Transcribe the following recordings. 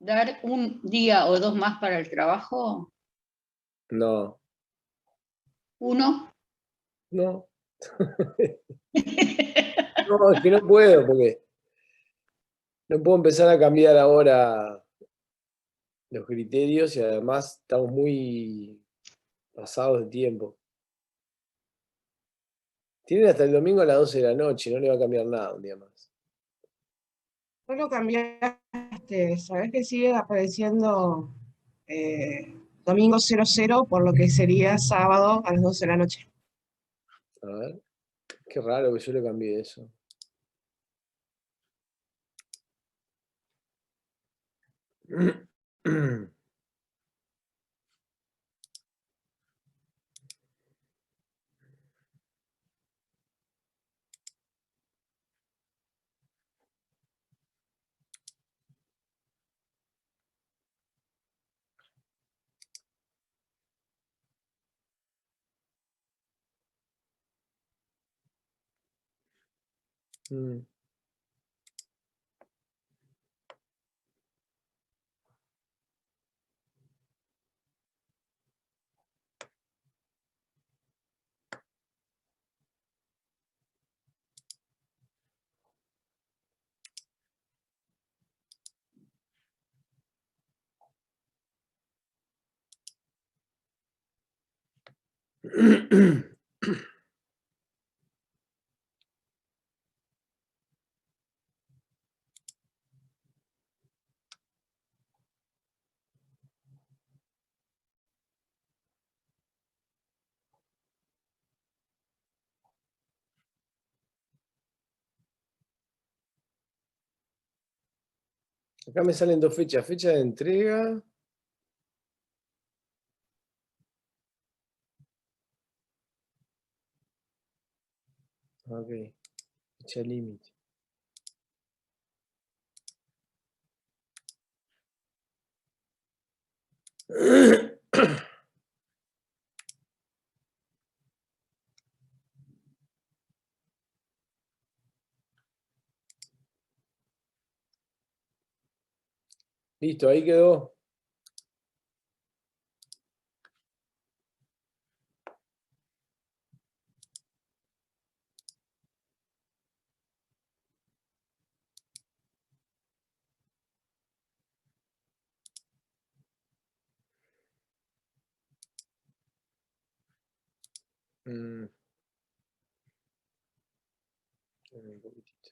dar un día o dos más para el trabajo? No, ¿Uno? no. No, es que no puedo, porque no puedo empezar a cambiar ahora los criterios y además estamos muy pasados de tiempo. Tienen hasta el domingo a las 12 de la noche, no le va a cambiar nada un día más. No lo cambiaste, sabés que sigue apareciendo domingo 00, por lo que sería sábado a las 12 de la noche. A ver, qué raro que yo le cambié eso. Mm. Acá me salen dos fechas. Fecha de entrega. Ok, fecha límite. Listo, ahí quedó. Mm, un poquitito.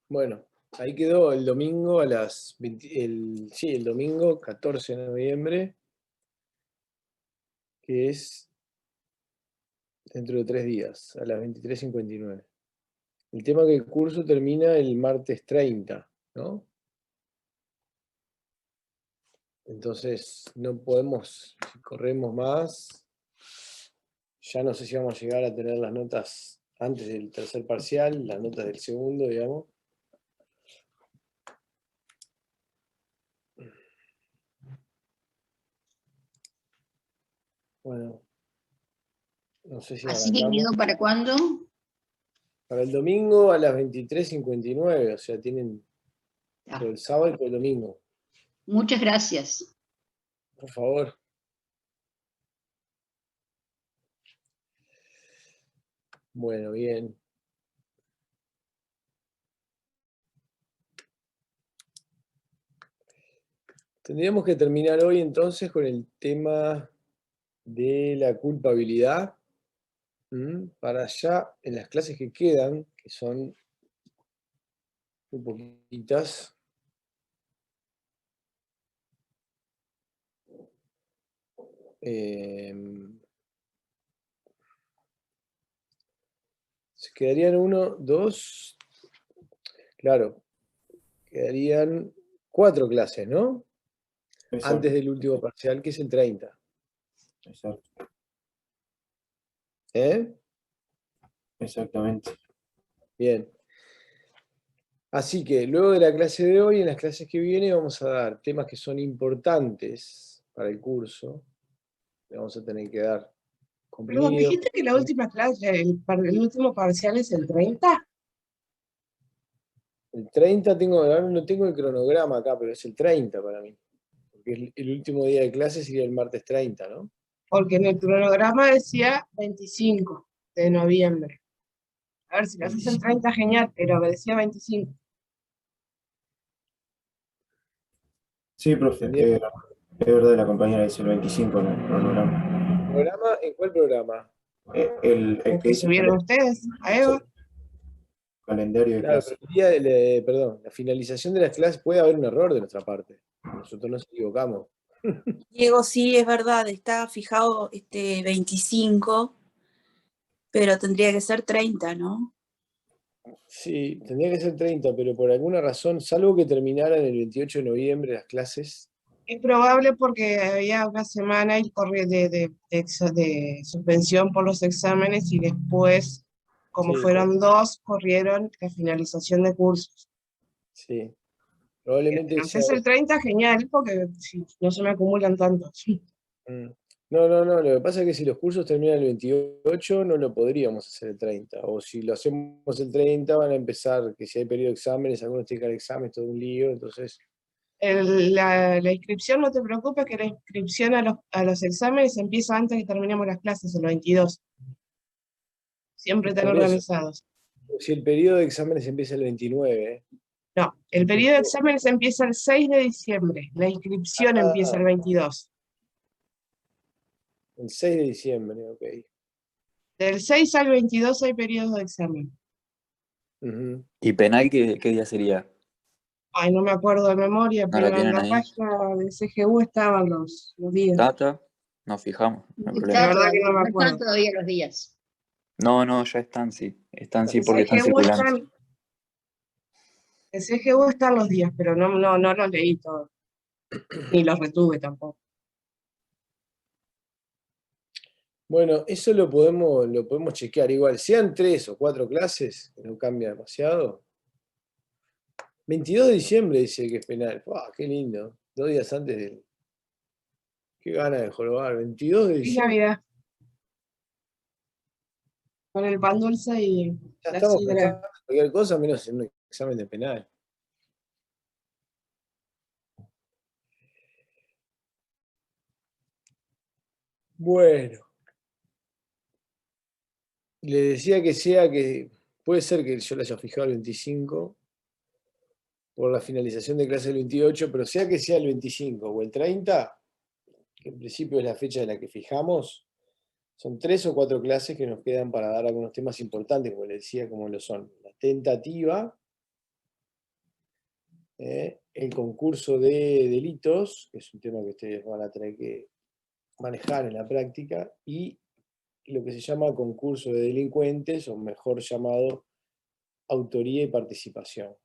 Bueno, ahí quedó el domingo a las 20, el domingo 14 de noviembre, que es dentro de 3 días, a las 23:59. El tema que el curso termina el martes 30, ¿no? Entonces no podemos, si corremos más, ya no sé si vamos a llegar a tener las notas antes del tercer parcial, las notas del segundo, digamos. Bueno, no sé si ¿Así que arrancamos. quedó para cuándo? Para el domingo a las 23:59, o sea, tienen Ah, por el sábado y por el domingo. muchas gracias. Por favor. Bueno, bien. Tendríamos que terminar hoy entonces con el tema de la culpabilidad. Para ya en las clases que quedan, que son muy poquitas, se quedarían uno, dos, claro, quedarían 4 clases, ¿no? Exacto, Antes del último parcial, que es el 30. exacto, ¿Eh? exactamente. Bien. Así que luego de la clase de hoy, en las clases que vienen, vamos a dar temas que son importantes para el curso. Le vamos a tener que dar Perdón, comprimido. dijiste que la última clase, el último parcial es el 30. El 30 ahora no tengo el cronograma acá, pero es el 30 para mí. Porque el último día de clase sería el martes 30, ¿no? Porque en el cronograma decía 25 de noviembre. A ver, si lo haces el 30, genial, pero me decía 25. Sí, profe, Tendría- es verdad, la compañera dice el 25 en el cronograma. ¿Programa? ¿En cuál programa? El El que que dice subieron ustedes, a Eva. calendario de Claro, pero clase. el día perdón, la finalización de las clases puede haber un error de nuestra parte. Nosotros nos equivocamos. Diego, sí, es verdad, está fijado 25, pero tendría que ser 30, ¿no? Sí, tendría que ser 30, pero por alguna razón, salvo que terminaran el 28 de noviembre las clases, Es probable porque había una semana de suspensión por los exámenes y después, como sí, fueron dos, corrieron la finalización de cursos. sí, probablemente Pero si sea. es el 30, genial, porque si no se me acumulan tantos. Mm. No, lo que pasa es que si los cursos terminan el 28, no lo podríamos hacer el 30. O si lo hacemos el 30, van a empezar, que si hay periodo de exámenes, algunos tienen que dar exámenes, todo un lío, entonces. La inscripción, no te preocupes, que la inscripción a los exámenes empieza antes de que terminemos las clases, el 22. Siempre están Por eso, organizados. si el periodo de exámenes empieza el 29, ¿eh? No, el periodo de exámenes empieza el 6 de diciembre. La inscripción empieza el 22. El 6 de diciembre, ok. Del 6 al 22 hay periodos de examen. Ujú. ¿Y penal qué día sería? Ay, no me acuerdo de memoria, ¿No pero lo en tienen la ahí? página de CGU estaban los días. ¿Data? Nos fijamos, no hay No problema. La está verdad que todavía, no me no están acuerdo. todavía los días. No, ya están, sí. Están, sí, En porque están CGU circulando. están los días, pero no los leí todos. Ni los retuve tampoco. Bueno, eso lo podemos chequear igual. Sean 3 o 4 clases, que no cambia demasiado. 22 de diciembre dice que es penal. ¡Wow, qué lindo! 2 días antes del. Qué gana de jorobar. 22 de Feliz diciembre. Navidad. Con el pan dulce y Ya la estamos sidra. pensando en cualquier cosa menos en un examen de penal. Bueno, le decía que puede ser que yo le haya fijado el 25 por la finalización de clase del 28, pero sea que sea el 25 o el 30, que en principio es la fecha de la que fijamos, son 3 o 4 clases que nos quedan para dar algunos temas importantes, como le decía, como lo son la tentativa, el concurso de delitos, que es un tema que ustedes van a tener que manejar en la práctica, y lo que se llama concurso de delincuentes, o mejor llamado autoría y participación.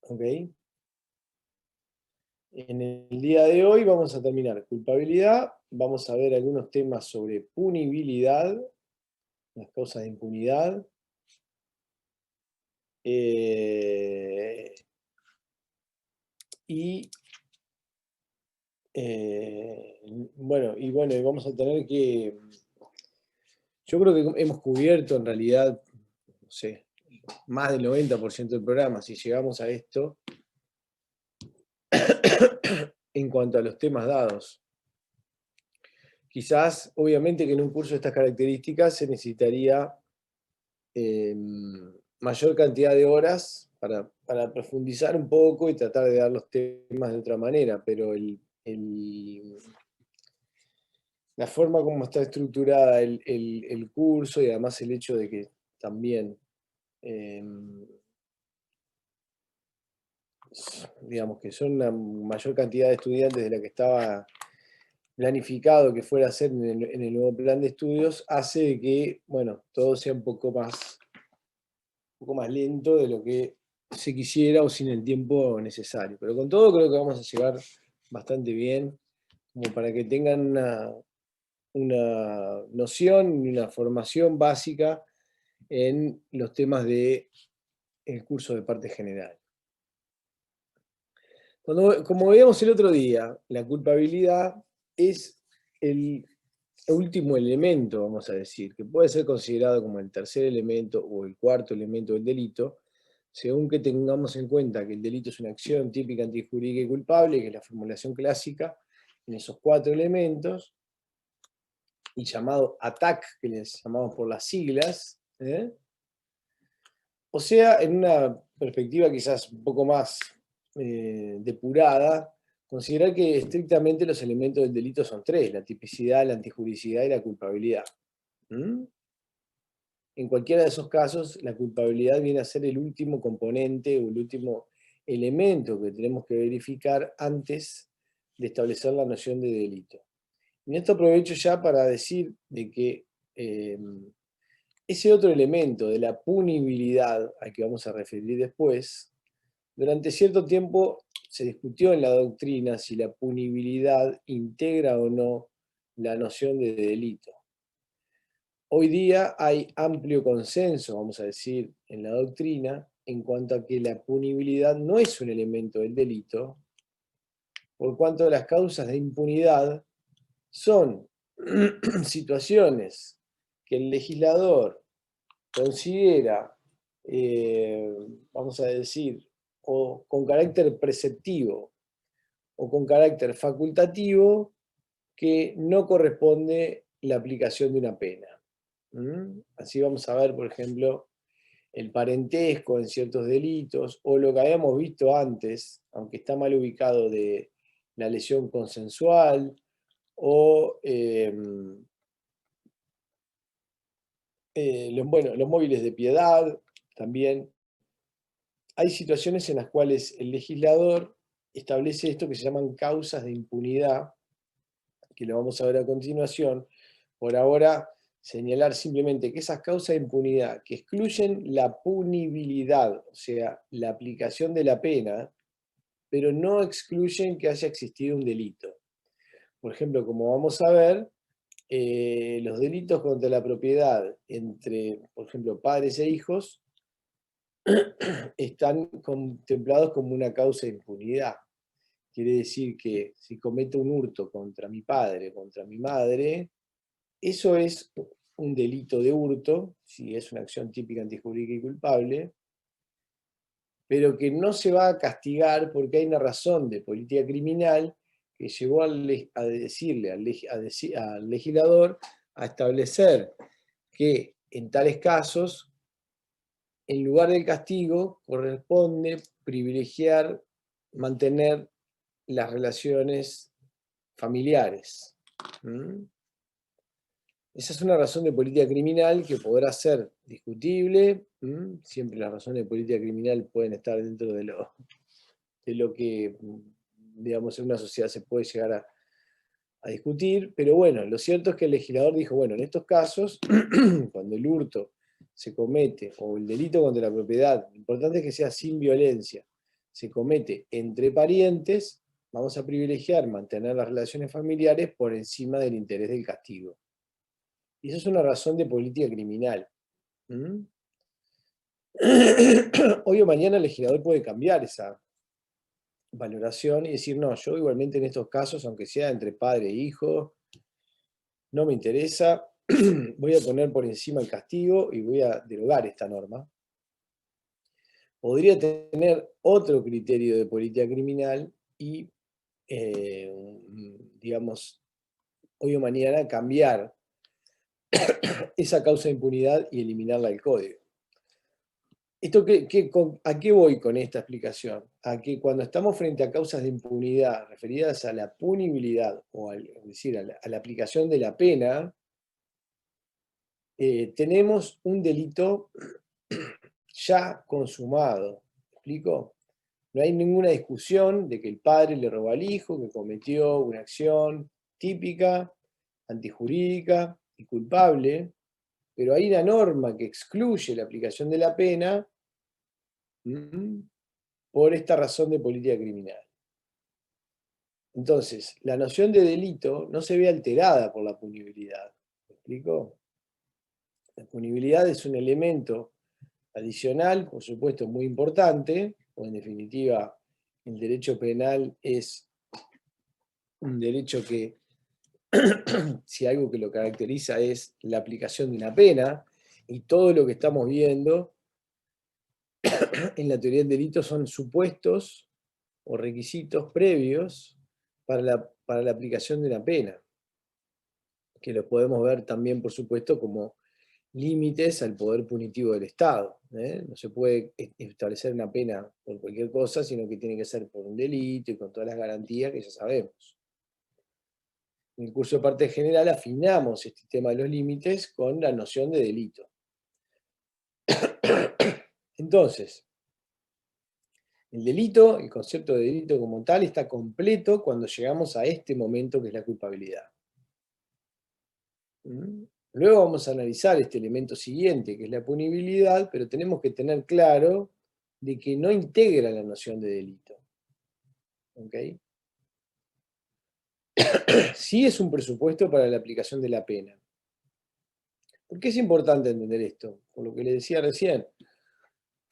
¿Ok? En el día de hoy vamos a terminar culpabilidad, vamos a ver algunos temas sobre punibilidad, las causas de impunidad, y bueno, y vamos a tener que, yo creo que hemos cubierto en realidad, no sé, más del 90% del programa, si llegamos a esto, en cuanto a los temas dados. Quizás, obviamente que en un curso de estas características se necesitaría mayor cantidad de horas para profundizar un poco y tratar de dar los temas de otra manera, pero la forma como está estructurada el curso y además el hecho de que también, digamos que son una mayor cantidad de estudiantes de la que estaba planificado que fuera a ser en el nuevo plan de estudios, hace que, bueno, todo sea un poco más lento de lo que se quisiera o sin el tiempo necesario. Pero con todo creo que vamos a llegar bastante bien, como para que tengan una noción y una formación básica en los temas del curso de parte general. Como veíamos el otro día, la culpabilidad es último elemento, vamos a decir, que puede ser considerado como el tercer elemento o el cuarto elemento del delito, según que tengamos en cuenta que el delito es una acción típica, antijurídica y culpable, que es la formulación clásica, en esos 4 elementos, y llamado ATAC, que les llamamos por las siglas, o sea, en una perspectiva quizás un poco más depurada, considerar que estrictamente los elementos del delito son 3, la tipicidad, la antijuricidad y la culpabilidad. En cualquiera de esos casos, la culpabilidad viene a ser el último componente o el último elemento que tenemos que verificar antes de establecer la noción de delito. Y esto aprovecho ya para decir de que ese otro elemento de la punibilidad, al que vamos a referir después, durante cierto tiempo se discutió en la doctrina si la punibilidad integra o no la noción de delito. Hoy día hay amplio consenso, vamos a decir, en la doctrina, en cuanto a que la punibilidad no es un elemento del delito, por cuanto las causas de impunidad son situaciones que el legislador considera, vamos a decir, o con carácter preceptivo o con carácter facultativo, que no corresponde la aplicación de una pena. Así vamos a ver, por ejemplo, el parentesco en ciertos delitos, o lo que habíamos visto antes, aunque está mal ubicado, de la lesión consensual, o los móviles de piedad también. Hay situaciones en las cuales el legislador establece esto que se llaman causas de impunidad, que lo vamos a ver a continuación. Por ahora, señalar simplemente que esas causas de impunidad que excluyen la punibilidad, o sea, la aplicación de la pena, pero no excluyen que haya existido un delito. Por ejemplo, como vamos a ver, los delitos contra la propiedad entre, por ejemplo, padres e hijos, están contemplados como una causa de impunidad. Quiere decir que si cometo un hurto contra mi padre, contra mi madre, eso es un delito de hurto, si es una acción típica, antijurídica y culpable, pero que no se va a castigar porque hay una razón de política criminal que llevó a decirle al legislador a establecer que en tales casos, en lugar del castigo, corresponde privilegiar, mantener las relaciones familiares. Esa es una razón de política criminal que podrá ser discutible. Siempre las razones de política criminal pueden estar dentro de lo que, digamos, en una sociedad se puede llegar a discutir. Pero bueno, lo cierto es que el legislador dijo, bueno, en estos casos, cuando el hurto se comete, o el delito contra la propiedad, lo importante es que sea sin violencia, se comete entre parientes, vamos a privilegiar mantener las relaciones familiares por encima del interés del castigo. Y eso es una razón de política criminal. Hoy o mañana el legislador puede cambiar esa valoración y decir, no, yo igualmente en estos casos, aunque sea entre padre e hijo, no me interesa, voy a poner por encima el castigo y voy a derogar esta norma. Podría tener otro criterio de política criminal y, digamos, hoy o mañana cambiar esa causa de impunidad y eliminarla del código. ¿A qué voy con esta explicación? A que cuando estamos frente a causas de impunidad referidas a la punibilidad, o es decir, a la aplicación de la pena, tenemos un delito ya consumado. ¿Me explico? No hay ninguna discusión de que el padre le robó al hijo, que cometió una acción típica, antijurídica y culpable, pero hay una norma que excluye la aplicación de la pena por esta razón de política criminal. Entonces, la noción de delito no se ve alterada por la punibilidad. ¿Me explico? La punibilidad es un elemento adicional, por supuesto, muy importante, o en definitiva, el derecho penal es un derecho que si algo que lo caracteriza es la aplicación de una pena, y todo lo que estamos viendo en la teoría del delito son supuestos o requisitos previos para la aplicación de una pena, que los podemos ver también, por supuesto, como límites al poder punitivo del Estado. No se puede establecer una pena por cualquier cosa, sino que tiene que ser por un delito y con todas las garantías que ya sabemos. En el curso de parte general afinamos este tema de los límites con la noción de delito. Entonces, el delito, el concepto de delito como tal, está completo cuando llegamos a este momento que es la culpabilidad. Luego vamos a analizar este elemento siguiente, que es la punibilidad, pero tenemos que tener claro de que no integra la noción de delito. ¿Ok? Sí es un presupuesto para la aplicación de la pena. ¿Por qué es importante entender esto? Por lo que le decía recién.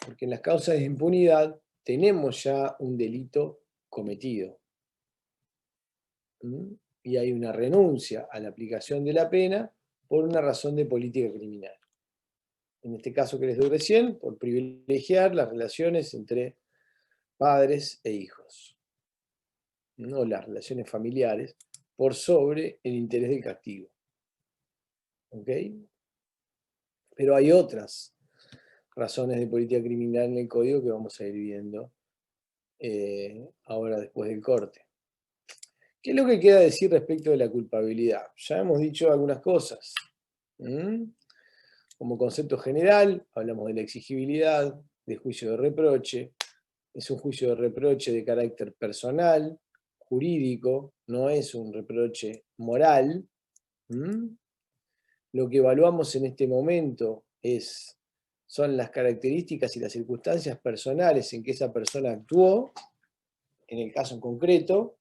Porque en las causas de impunidad tenemos ya un delito cometido. Y hay una renuncia a la aplicación de la pena por una razón de política criminal. En este caso que les doy recién, por privilegiar las relaciones entre padres e hijos, no las relaciones familiares, por sobre el interés del castigo. ¿Ok? Pero hay otras razones de política criminal en el código que vamos a ir viendo ahora después del corte. ¿Qué es lo que queda decir respecto de la culpabilidad? Ya hemos dicho algunas cosas. Como concepto general, hablamos de la exigibilidad, de juicio de reproche. Es un juicio de reproche de carácter personal, jurídico, no es un reproche moral. Lo que evaluamos en este momento son las características y las circunstancias personales en que esa persona actuó, en el caso en concreto,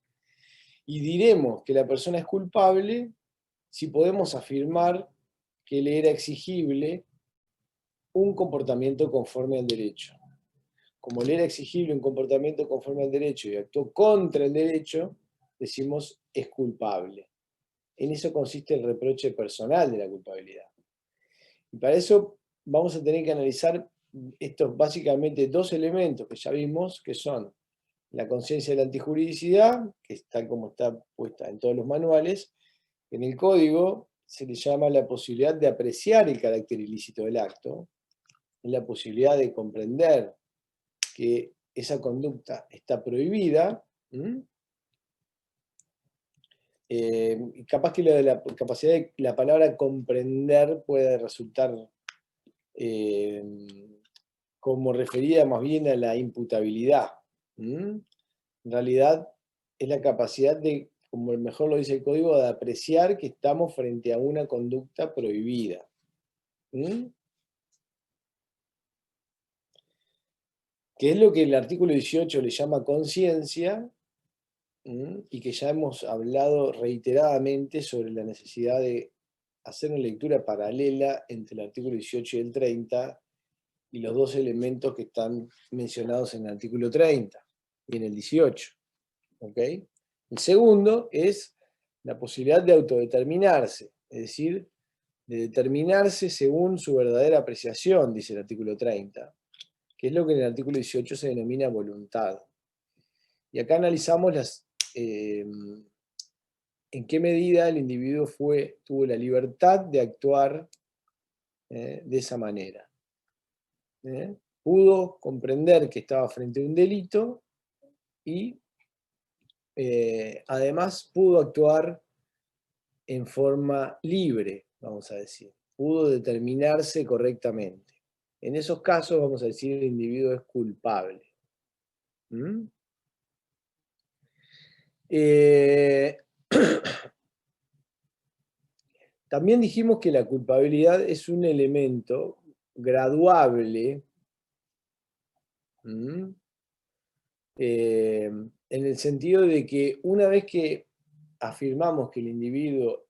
y diremos que la persona es culpable si podemos afirmar que le era exigible un comportamiento conforme al derecho. Como le era exigible un comportamiento conforme al derecho y actuó contra el derecho, decimos es culpable. En eso consiste el reproche personal de la culpabilidad. Y para eso vamos a tener que analizar estos básicamente dos elementos que ya vimos, que son la conciencia de la antijuridicidad, que es tal como está puesta en todos los manuales. En el código se le llama la posibilidad de apreciar el carácter ilícito del acto, la posibilidad de comprender que esa conducta está prohibida. Capaz que lo de la capacidad de la palabra comprender puede resultar como referida más bien a la imputabilidad. En realidad es la capacidad de, como mejor lo dice el código, de apreciar que estamos frente a una conducta prohibida. Que es lo que el artículo 18 le llama conciencia, y que ya hemos hablado reiteradamente sobre la necesidad de hacer una lectura paralela entre el artículo 18 y el 30, y los dos elementos que están mencionados en el artículo 30 y en el 18. ¿Ok? El segundo es la posibilidad de autodeterminarse, es decir, de determinarse según su verdadera apreciación, dice el artículo 30, que es lo que en el artículo 18 se denomina voluntad. Y acá analizamos en qué medida el individuo tuvo la libertad de actuar de esa manera. Pudo comprender que estaba frente a un delito y además pudo actuar en forma libre, vamos a decir. Pudo determinarse correctamente. En esos casos, vamos a decir, el individuo es culpable. También dijimos que la culpabilidad es un elemento graduable, en el sentido de que una vez que afirmamos que el individuo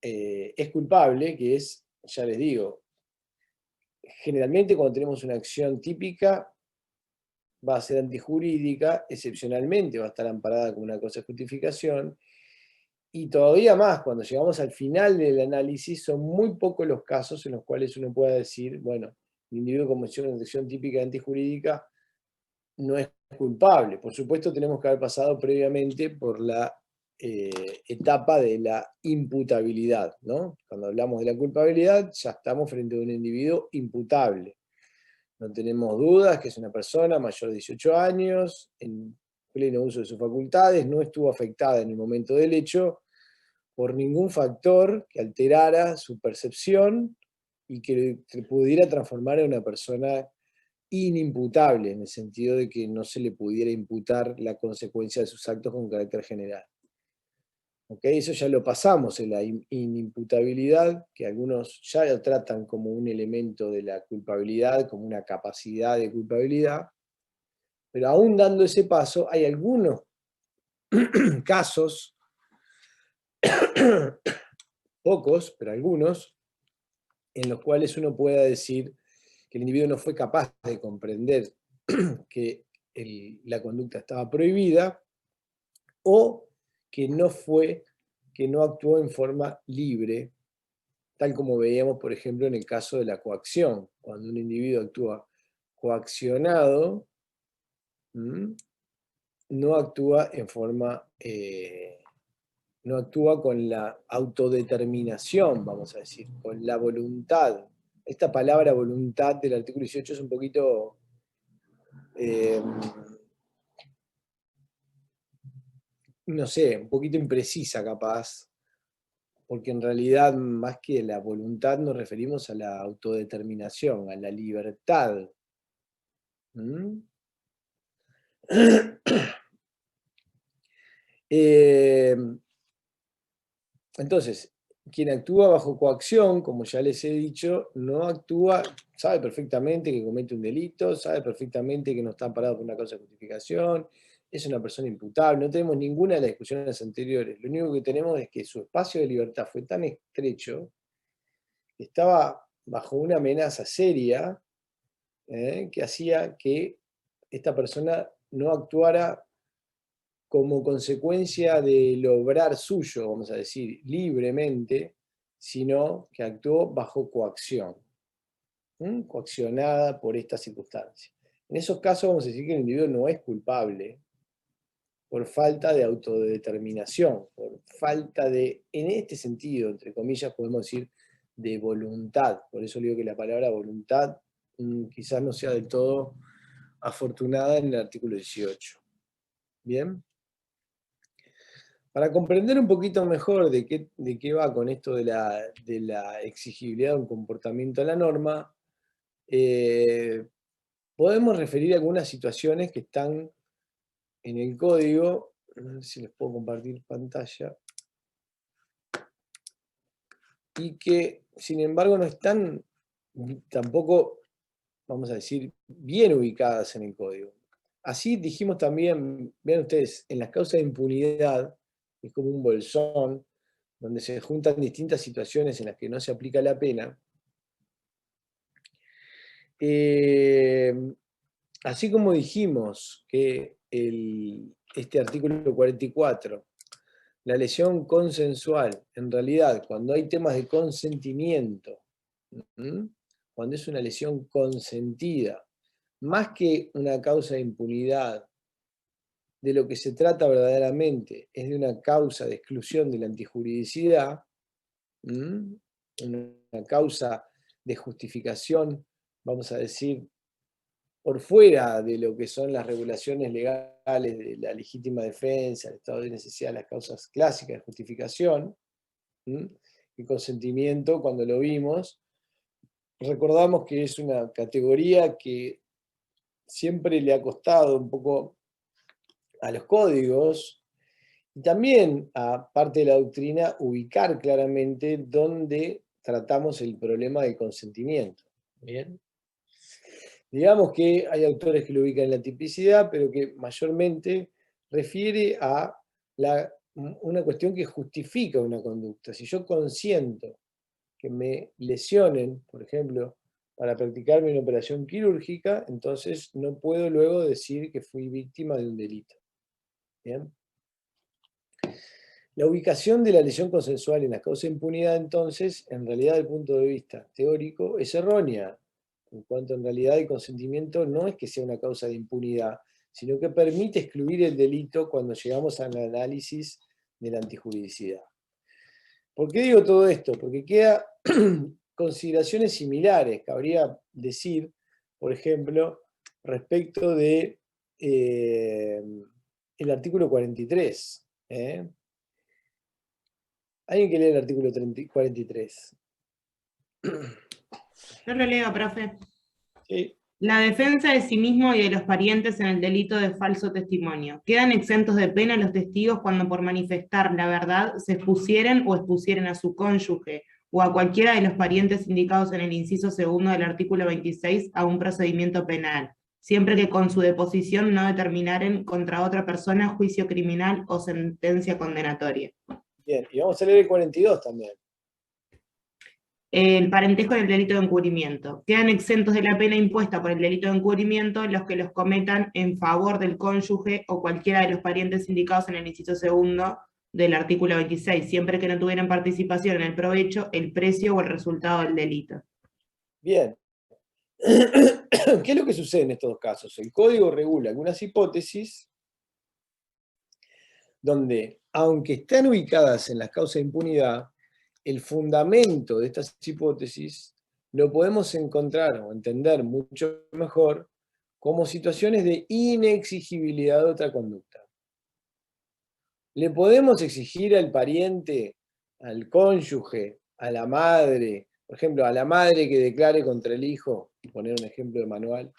es culpable, que es, ya les digo, generalmente cuando tenemos una acción típica va a ser antijurídica, excepcionalmente va a estar amparada como una cosa de justificación, Y todavía más, cuando llegamos al final del análisis, son muy pocos los casos en los cuales uno pueda decir, bueno, el individuo con cometió una acción típica antijurídica no es culpable. Por supuesto, tenemos que haber pasado previamente por la etapa de la imputabilidad, ¿no? Cuando hablamos de la culpabilidad, ya estamos frente a un individuo imputable. No tenemos dudas que es una persona mayor de 18 años, en pleno uso de sus facultades, no estuvo afectada en el momento del hecho por ningún factor que alterara su percepción y que pudiera transformar en una persona inimputable, en el sentido de que no se le pudiera imputar la consecuencia de sus actos con carácter general. ¿Okay? Eso ya lo pasamos en la inimputabilidad, que algunos ya lo tratan como un elemento de la culpabilidad, como una capacidad de culpabilidad, pero aún dando ese paso, hay algunos casos, pocos, pero algunos, en los cuales uno pueda decir que el individuo no fue capaz de comprender que la conducta estaba prohibida, o que no actuó en forma libre, tal como veíamos, por ejemplo, en el caso de la coacción. Cuando un individuo actúa coaccionado, no actúa en forma, no actúa con la autodeterminación, vamos a decir, con la voluntad. Esta palabra voluntad del artículo 18 es un poquito no sé, un poquito imprecisa capaz, porque en realidad más que la voluntad nos referimos a la autodeterminación, a la libertad. Entonces, quien actúa bajo coacción, como ya les he dicho, no actúa, sabe perfectamente que comete un delito, sabe perfectamente que no está amparado por una causa de justificación, es una persona imputable, no tenemos ninguna de las discusiones anteriores. Lo único que tenemos es que su espacio de libertad fue tan estrecho que estaba bajo una amenaza seria que hacía que esta persona no actuara como consecuencia del obrar suyo, vamos a decir, libremente, sino que actuó bajo coacción, coaccionada por esta circunstancia. En esos casos vamos a decir que el individuo no es culpable por falta de autodeterminación, por falta de, en este sentido, entre comillas, podemos decir, de voluntad. Por eso digo que la palabra voluntad quizás no sea del todo afortunada en el artículo 18. ¿Bien? Para comprender un poquito mejor de qué va con esto de la exigibilidad de un comportamiento a la norma, podemos referir a algunas situaciones que están en el código. A ver si les puedo compartir pantalla. Y que, sin embargo, no están tampoco, vamos a decir, bien ubicadas en el código. Así dijimos también, vean ustedes, en las causas de impunidad, es como un bolsón, donde se juntan distintas situaciones en las que no se aplica la pena. Así como dijimos que este artículo 44, la lesión consensual, en realidad, cuando hay temas de consentimiento, cuando es una lesión consentida, más que una causa de impunidad, de lo que se trata verdaderamente es de una causa de exclusión de la antijuridicidad, una causa de justificación, vamos a decir, por fuera de lo que son las regulaciones legales de la legítima defensa, el estado de necesidad, las causas clásicas de justificación, el consentimiento, cuando lo vimos, recordamos que es una categoría que siempre le ha costado un poco a los códigos, y también a parte de la doctrina ubicar claramente dónde tratamos el problema del consentimiento. ¿Bien? Digamos que hay autores que lo ubican en la tipicidad, pero que mayormente refiere a una cuestión que justifica una conducta. Si yo consiento que me lesionen, por ejemplo, para practicarme una operación quirúrgica, entonces no puedo luego decir que fui víctima de un delito. ¿Bien? La ubicación de la lesión consensual en las causas de impunidad, entonces, en realidad, desde el punto de vista teórico, es errónea, en cuanto en realidad el consentimiento no es que sea una causa de impunidad, sino que permite excluir el delito cuando llegamos al análisis de la antijuridicidad. ¿Por qué digo todo esto? Porque queda consideraciones similares, cabría decir, por ejemplo, respecto de el artículo 43. ¿Alguien que lee el artículo 43? Yo lo leo, profe. Sí. La defensa de sí mismo y de los parientes en el delito de falso testimonio. Quedan exentos de pena los testigos cuando por manifestar la verdad se expusieren o expusieren a su cónyuge o a cualquiera de los parientes indicados en el inciso segundo del artículo 26 a un procedimiento penal, siempre que con su deposición no determinaren contra otra persona juicio criminal o sentencia condenatoria. Bien, y vamos a leer el 42 también. El parentesco del delito de encubrimiento. Quedan exentos de la pena impuesta por el delito de encubrimiento los que los cometan en favor del cónyuge o cualquiera de los parientes indicados en el inciso segundo del artículo 26, siempre que no tuvieran participación en el provecho, el precio o el resultado del delito. Bien. ¿Qué es lo que sucede en estos dos casos? El código regula algunas hipótesis donde, aunque están ubicadas en las causas de impunidad, el fundamento de estas hipótesis lo podemos encontrar o entender mucho mejor como situaciones de inexigibilidad de otra conducta. ¿Le podemos exigir al pariente, al cónyuge, a la madre, por ejemplo, a la madre que declare contra el hijo, poner un ejemplo de manual,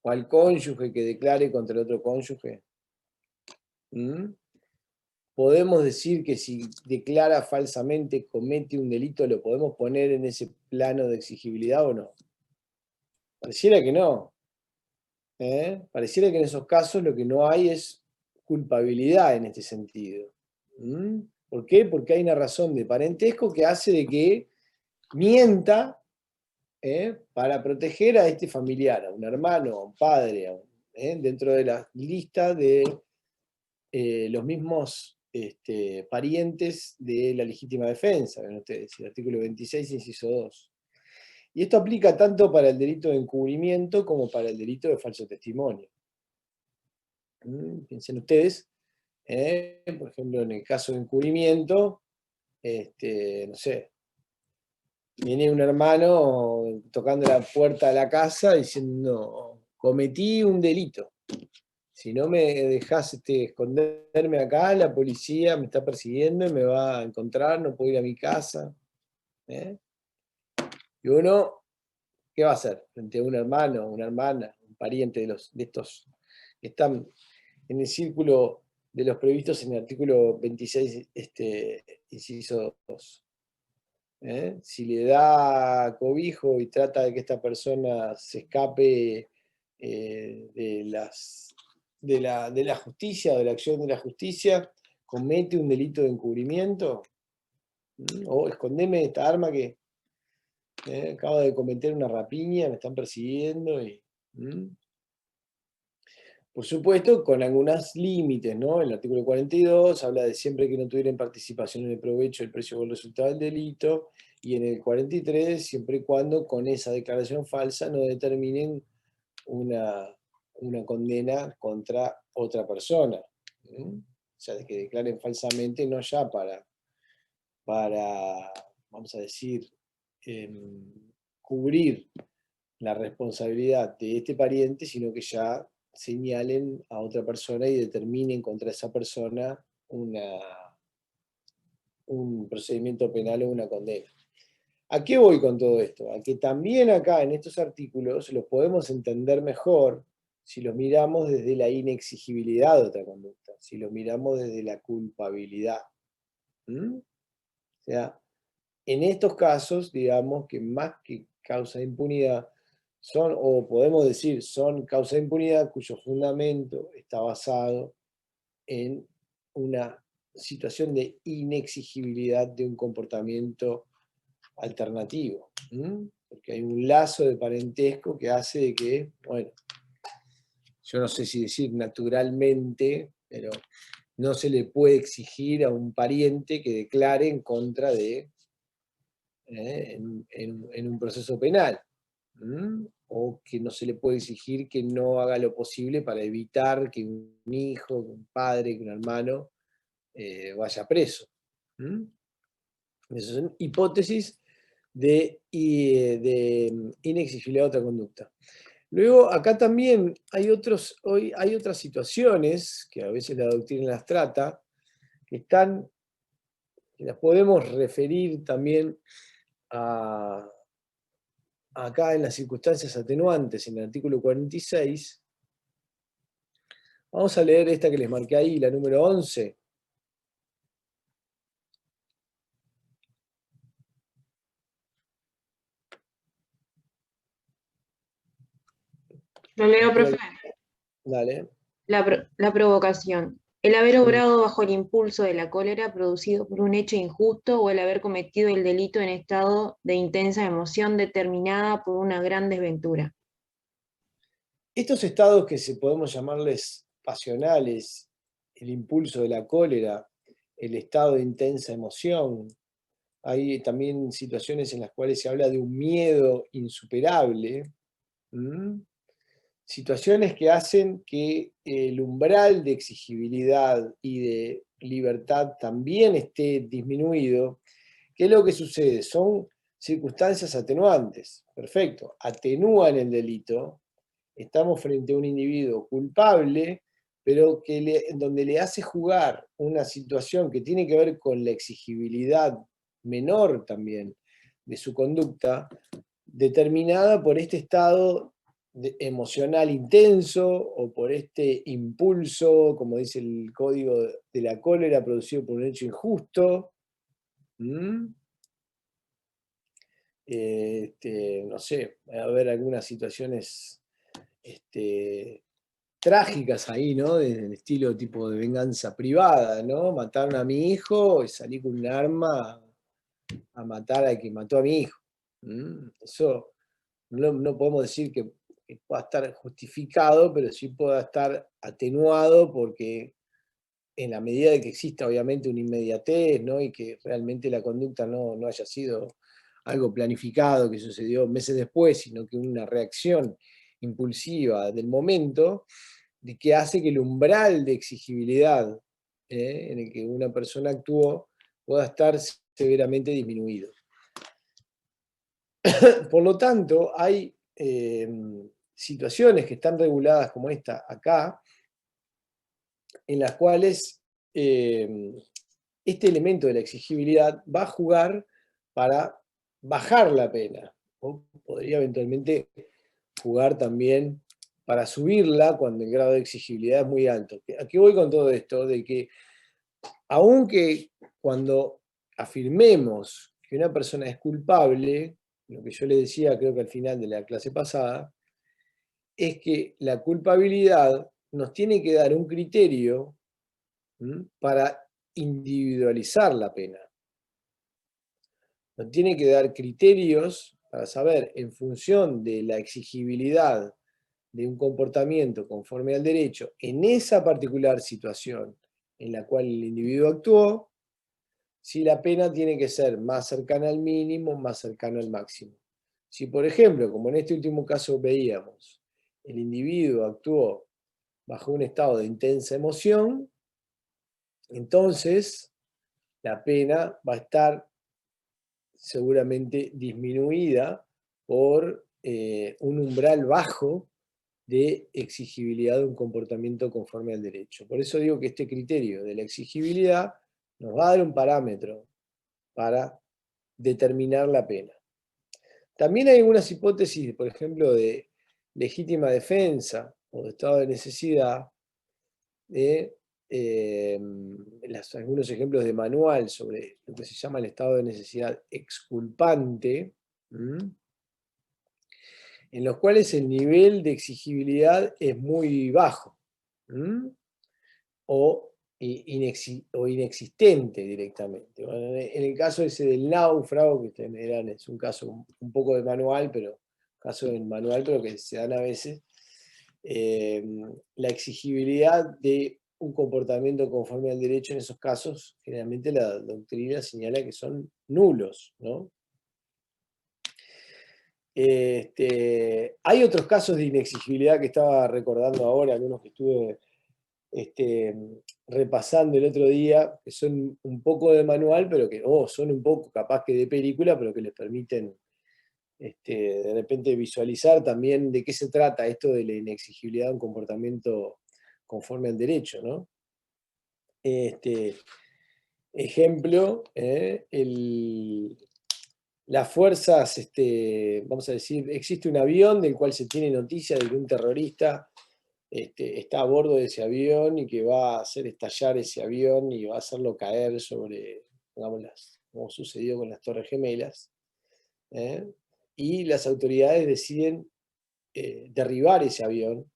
o al cónyuge que declare contra el otro cónyuge? ¿Podemos decir que si declara falsamente comete un delito, lo podemos poner en ese plano de exigibilidad o no? Pareciera que no. Pareciera que en esos casos lo que no hay es culpabilidad en este sentido. ¿Por qué? Porque hay una razón de parentesco que hace de que mienta para proteger a este familiar, a un hermano, a un padre, dentro de la lista de los mismos parientes de la legítima defensa, ven ustedes, el artículo 26, inciso 2. Y esto aplica tanto para el delito de encubrimiento como para el delito de falso testimonio. Piensen ustedes, por ejemplo, en el caso de encubrimiento, no sé, viene un hermano tocando la puerta de la casa diciendo, cometí un delito. Si no me dejás esconderme acá, la policía me está persiguiendo y me va a encontrar, no puedo ir a mi casa. Y uno, ¿qué va a hacer? Frente a un hermano, una hermana, un pariente de estos que están en el círculo de los previstos en el artículo 26, inciso 2. Si le da cobijo y trata de que esta persona se escape de la justicia, de la acción de la justicia, comete un delito de encubrimiento, o escondeme esta arma que acabo de cometer una rapiña, me están persiguiendo. Por supuesto, con algunos límites, ¿no? El artículo 42 habla de siempre que no tuvieran participación en el provecho, el precio o el resultado del delito, y en el 43, siempre y cuando con esa declaración falsa no determinen una condena contra otra persona. O sea, de que declaren falsamente, no ya para vamos a decir, cubrir la responsabilidad de este pariente, sino que ya señalen a otra persona y determinen contra esa persona un procedimiento penal o una condena. ¿A qué voy con todo esto? A que también acá en estos artículos los podemos entender mejor si los miramos desde la inexigibilidad de otra conducta, si los miramos desde la culpabilidad. O sea, en estos casos, digamos que más que causa de impunidad, son, o podemos decir, son causa de impunidad cuyo fundamento está basado en una situación de inexigibilidad de un comportamiento alternativo, porque hay un lazo de parentesco que hace de que, bueno, yo no sé si decir naturalmente, pero no se le puede exigir a un pariente que declare en contra de, en un proceso penal. O que no se le puede exigir que no haga lo posible para evitar que un hijo, que un padre, que un hermano vaya preso. Esas son hipótesis de inexigibilidad de otra conducta. Luego, acá también hay otras situaciones, que a veces la doctrina las trata, que las podemos referir también acá en las circunstancias atenuantes, en el artículo 46. Vamos a leer esta que les marqué ahí, la número 11. Lo leo, profe. Dale. La provocación. El haber obrado bajo el impulso de la cólera producido por un hecho injusto o el haber cometido el delito en estado de intensa emoción determinada por una gran desventura. Estos estados que podemos llamarles pasionales, el impulso de la cólera, el estado de intensa emoción, hay también situaciones en las cuales se habla de un miedo insuperable, situaciones que hacen que el umbral de exigibilidad y de libertad también esté disminuido. ¿Qué es lo que sucede? Son circunstancias atenuantes. Perfecto, atenúan el delito. Estamos frente a un individuo culpable, pero donde le hace jugar una situación que tiene que ver con la exigibilidad menor también de su conducta, determinada por este estado emocional intenso o por este impulso, como dice el código de la cólera, producido por un hecho injusto. No sé, va a haber algunas situaciones trágicas ahí, ¿no? Del estilo tipo de venganza privada, ¿no? Mataron a mi hijo y salí con un arma a matar al que mató a mi hijo. Eso no podemos decir que pueda estar justificado, pero sí pueda estar atenuado porque en la medida de que exista obviamente una inmediatez, ¿no? Y que realmente la conducta no haya sido algo planificado que sucedió meses después, sino que una reacción impulsiva del momento, de que hace que el umbral de exigibilidad en el que una persona actuó pueda estar severamente disminuido. Por lo tanto, hay situaciones que están reguladas como esta acá, en las cuales este elemento de la exigibilidad va a jugar para bajar la pena, o podría eventualmente jugar también para subirla cuando el grado de exigibilidad es muy alto. ¿A qué voy con todo esto? De que aunque cuando afirmemos que una persona es culpable, lo que yo le decía creo que al final de la clase pasada, es que la culpabilidad nos tiene que dar un criterio para individualizar la pena. Nos tiene que dar criterios para saber, en función de la exigibilidad de un comportamiento conforme al derecho, en esa particular situación en la cual el individuo actuó, si la pena tiene que ser más cercana al mínimo, más cercana al máximo. Si, por ejemplo, como en este último caso veíamos, el individuo actuó bajo un estado de intensa emoción, entonces la pena va a estar seguramente disminuida por un umbral bajo de exigibilidad de un comportamiento conforme al derecho. Por eso digo que este criterio de la exigibilidad nos va a dar un parámetro para determinar la pena. También hay algunas hipótesis, por ejemplo, de legítima defensa o de estado de necesidad, algunos ejemplos de manual sobre lo que se llama el estado de necesidad exculpante, en los cuales el nivel de exigibilidad es muy bajo o inexistente directamente. Bueno, en el caso ese del náufrago, que ustedes me dirán, es un caso un poco de manual, pero que se dan a veces, la exigibilidad de un comportamiento conforme al derecho en esos casos, generalmente la doctrina señala que son nulos, ¿no? Hay otros casos de inexigibilidad que estaba recordando ahora, algunos que estuve repasando el otro día, que son un poco de manual, pero que son un poco capaz que de película, pero que les permiten de repente visualizar también de qué se trata esto de la inexigibilidad de un comportamiento conforme al derecho, ¿no? Ejemplo, las fuerzas, vamos a decir, existe un avión del cual se tiene noticia de que un terrorista está a bordo de ese avión y que va a hacer estallar ese avión y va a hacerlo caer sobre, digamos, como sucedió con las Torres Gemelas. Y las autoridades deciden derribar ese avión,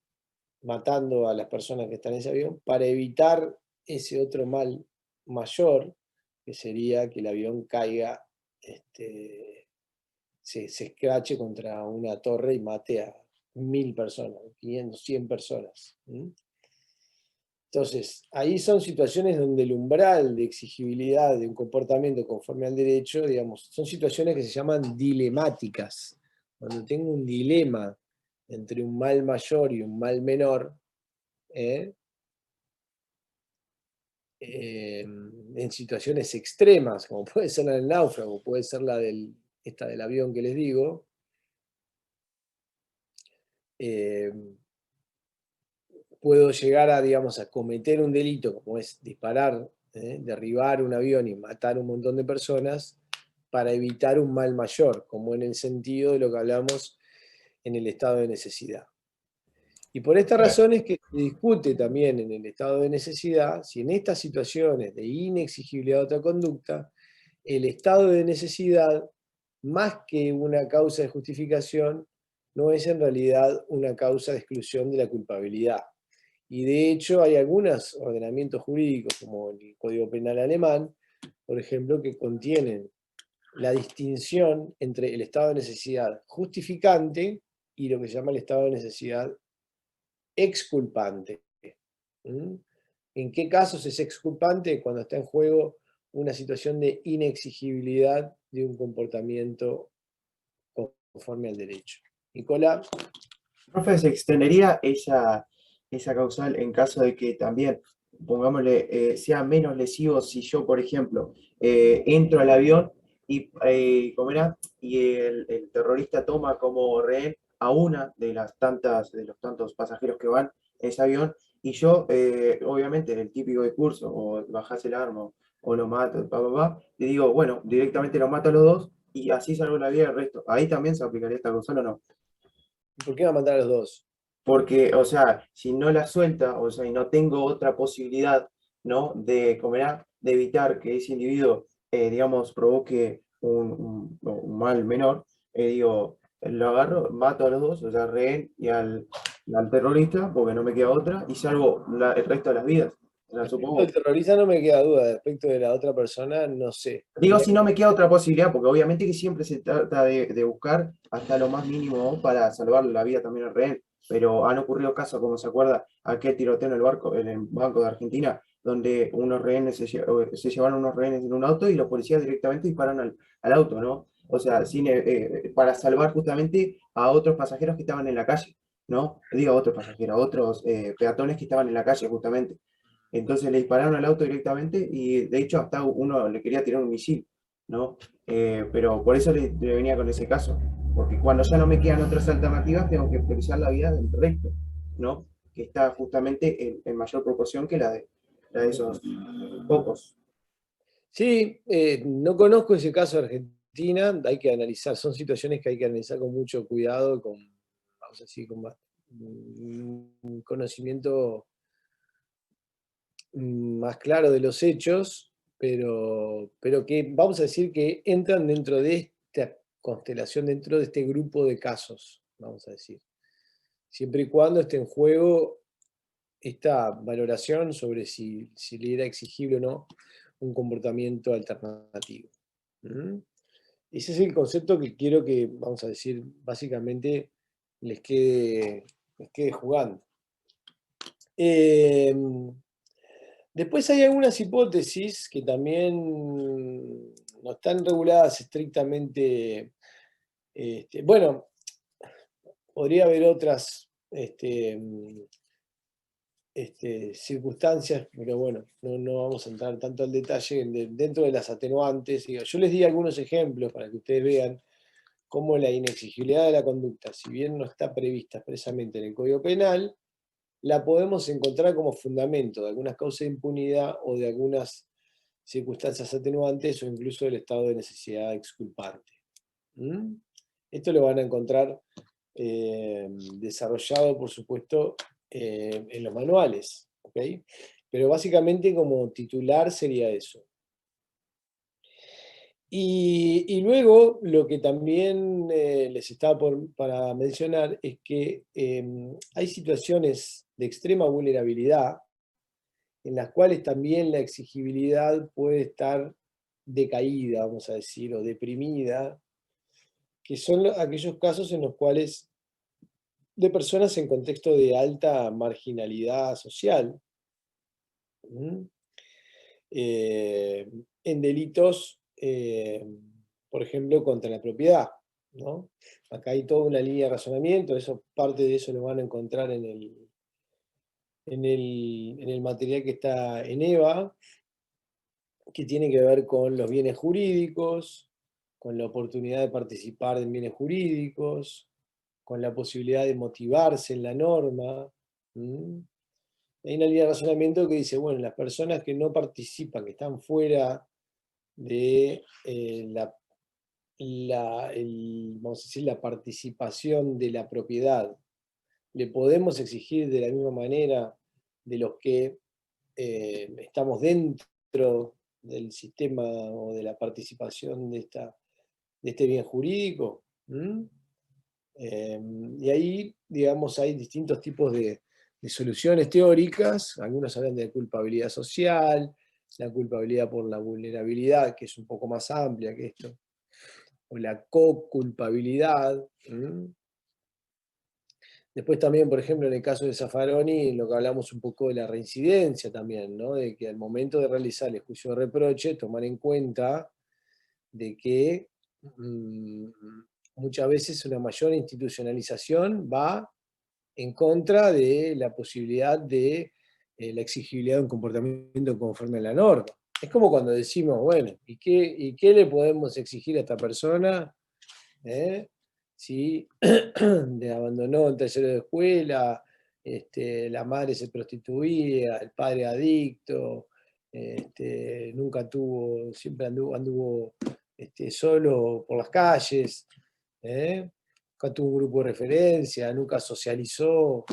matando a las personas que están en ese avión, para evitar ese otro mal mayor, que sería que el avión caiga, se escrache contra una torre y mate a 1000 personas, 500, 100 personas. Entonces, ahí son situaciones donde el umbral de exigibilidad de un comportamiento conforme al derecho, digamos, son situaciones que se llaman dilemáticas. Cuando tengo un dilema entre un mal mayor y un mal menor, en situaciones extremas, como puede ser la del náufrago, puede ser esta del avión que les digo, puedo llegar a, digamos, a cometer un delito, como es disparar, derribar un avión y matar un montón de personas, para evitar un mal mayor, como en el sentido de lo que hablamos en el estado de necesidad. Y por esta razón es que se discute también en el estado de necesidad si en estas situaciones de inexigibilidad de otra conducta, el estado de necesidad, más que una causa de justificación, no es en realidad una causa de exclusión de la culpabilidad. Y de hecho hay algunos ordenamientos jurídicos, como el Código Penal alemán, por ejemplo, que contienen la distinción entre el estado de necesidad justificante y lo que se llama el estado de necesidad exculpante. ¿En qué casos es exculpante? Cuando está en juego una situación de inexigibilidad de un comportamiento conforme al derecho. Nicolás. Profe, ¿se extendería esa causal en caso de que también, pongámosle, sea menos lesivo si yo, por ejemplo, entro al avión y, y el terrorista toma como rehén a una de los tantos pasajeros que van en ese avión, y yo, obviamente, en el típico discurso, o bajás el arma, o lo mato, le digo, bueno, directamente lo mato a los dos, y así salvo la vida del resto. ¿Ahí también se aplicaría esta causal o no? ¿Por qué va a matar a los dos? Porque, o sea, si no la suelta, o sea, y no tengo otra posibilidad, ¿no? De evitar que ese individuo, digamos, provoque un mal menor, digo, lo agarro, mato a los dos, o sea, rehén y al terrorista, porque no me queda otra, y salvo el resto de las vidas. O sea, supongo. El terrorista no me queda duda, respecto de la otra persona, no sé. Digo, si no me queda otra posibilidad, porque obviamente que siempre se trata de buscar hasta lo más mínimo para salvar la vida también al rehén, pero han ocurrido casos, como se acuerda, aquel tiroteo en el Banco de Argentina, donde unos rehenes se llevaron unos rehenes en un auto y los policías directamente dispararon al auto, ¿no? O sea, para salvar justamente a otros pasajeros que estaban en la calle, ¿no? Digo, a otros pasajeros, a otros peatones que estaban en la calle justamente. Entonces le dispararon al auto directamente y de hecho hasta uno le quería tirar un misil, ¿no? Pero por eso le venía con ese caso, porque cuando ya no me quedan otras alternativas tengo que priorizar la vida del recto, ¿no? Que está justamente en mayor proporción que la de esos pocos. Sí, no conozco ese caso de Argentina, hay que analizar, son situaciones que hay que analizar con mucho cuidado, vamos a decir, con un conocimiento más claro de los hechos, pero que vamos a decir que entran dentro de esta constelación, dentro de este grupo de casos, vamos a decir. Siempre y cuando esté en juego esta valoración sobre si le era exigible o no un comportamiento alternativo. Ese es el concepto que quiero que, vamos a decir, básicamente les quede jugando. Después hay algunas hipótesis que también no están reguladas estrictamente. Bueno, podría haber otras circunstancias, pero bueno, no vamos a entrar tanto al detalle dentro de las atenuantes. Yo les di algunos ejemplos para que ustedes vean cómo la inexigibilidad de la conducta, si bien no está prevista expresamente en el Código Penal, la podemos encontrar como fundamento de algunas causas de impunidad o de algunas circunstancias atenuantes o incluso del estado de necesidad exculpante. Esto lo van a encontrar desarrollado, por supuesto, en los manuales, ¿okay? Pero básicamente como titular sería eso. Y luego lo que también les estaba para mencionar es que hay situaciones de extrema vulnerabilidad en las cuales también la exigibilidad puede estar decaída, vamos a decir, o deprimida, que son aquellos casos en los cuales de personas en contexto de alta marginalidad social, en delitos, por ejemplo, contra la propiedad, ¿no? Acá hay toda una línea de razonamiento, parte de eso lo van a encontrar en el material que está en EVA, que tiene que ver con los bienes jurídicos, con la oportunidad de participar en bienes jurídicos, con la posibilidad de motivarse en la norma. Hay una línea de razonamiento que dice, bueno, las personas que no participan, que están fuera de vamos a decir, la participación de la propiedad, le podemos exigir de la misma manera de los que estamos dentro del sistema o de la participación de este bien jurídico. Y ahí, digamos, hay distintos tipos de soluciones teóricas. Algunos hablan de culpabilidad social, la culpabilidad por la vulnerabilidad, que es un poco más amplia que esto, o la co-culpabilidad. Después también, por ejemplo, en el caso de Zaffaroni, lo que hablamos un poco de la reincidencia también, ¿no? De que al momento de realizar el juicio de reproche, tomar en cuenta de que muchas veces una mayor institucionalización va en contra de la posibilidad de la exigibilidad de un comportamiento conforme a la norma. Es como cuando decimos, bueno, ¿y qué le podemos exigir a esta persona? Si abandonó el tercero de escuela, la madre se prostituía, el padre adicto, nunca tuvo, siempre anduvo solo por las calles, nunca tuvo un grupo de referencia, nunca socializó.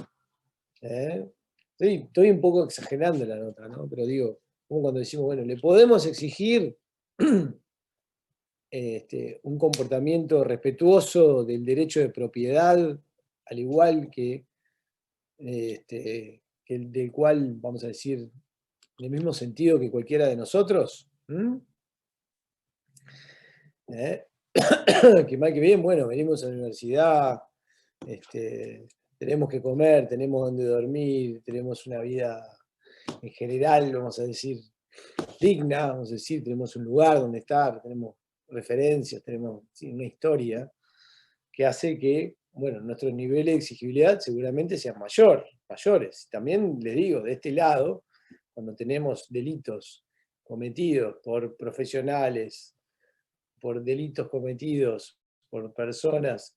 Estoy un poco exagerando la nota, ¿no? Pero digo, como cuando decimos, bueno, le podemos exigir un comportamiento respetuoso del derecho de propiedad, al igual que del cual, vamos a decir, en el mismo sentido que cualquiera de nosotros. Que mal que bien, bueno, venimos a la universidad, tenemos que comer, tenemos donde dormir, tenemos una vida en general, vamos a decir, digna, vamos a decir, tenemos un lugar donde estar, tenemos referencias, tenemos una historia que hace que, bueno, nuestros niveles de exigibilidad seguramente sean mayores. También les digo, de este lado, cuando tenemos delitos cometidos por profesionales, por delitos cometidos por personas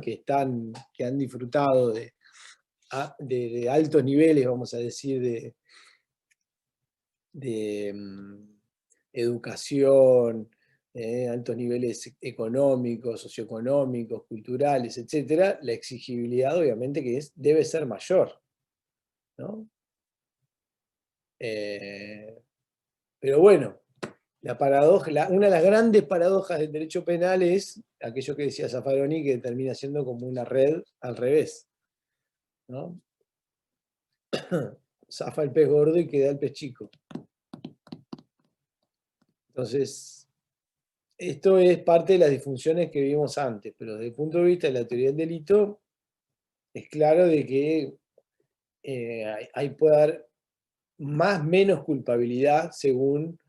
que han disfrutado de altos niveles, vamos a decir, de educación, altos niveles económicos, socioeconómicos, culturales, etc., la exigibilidad obviamente que debe ser mayor, ¿no? Pero bueno, la paradoja, una de las grandes paradojas del derecho penal es aquello que decía Zaffaroni, que termina siendo como una red al revés, ¿no? Zafa el pez gordo y queda el pez chico. Entonces, esto es parte de las disfunciones que vimos antes, pero desde el punto de vista de la teoría del delito, es claro de que ahí puede haber más menos culpabilidad según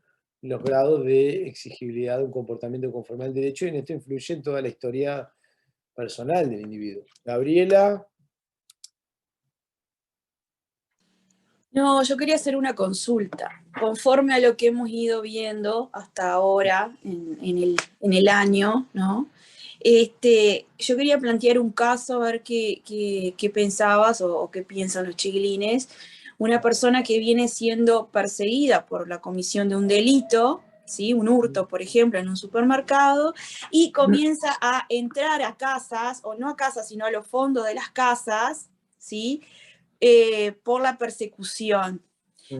los grados de exigibilidad de un comportamiento conforme al derecho, y en esto influye en toda la historia personal del individuo. Gabriela. No, yo quería hacer una consulta. Conforme a lo que hemos ido viendo hasta ahora en el año, ¿no? Yo quería plantear un caso, a ver qué pensabas o qué piensan los chiquilines. Una persona que viene siendo perseguida por la comisión de un delito, ¿sí? Un hurto, por ejemplo, en un supermercado, y comienza a entrar a casas, o no a casas, sino a los fondos de las casas, ¿sí? Por la persecución.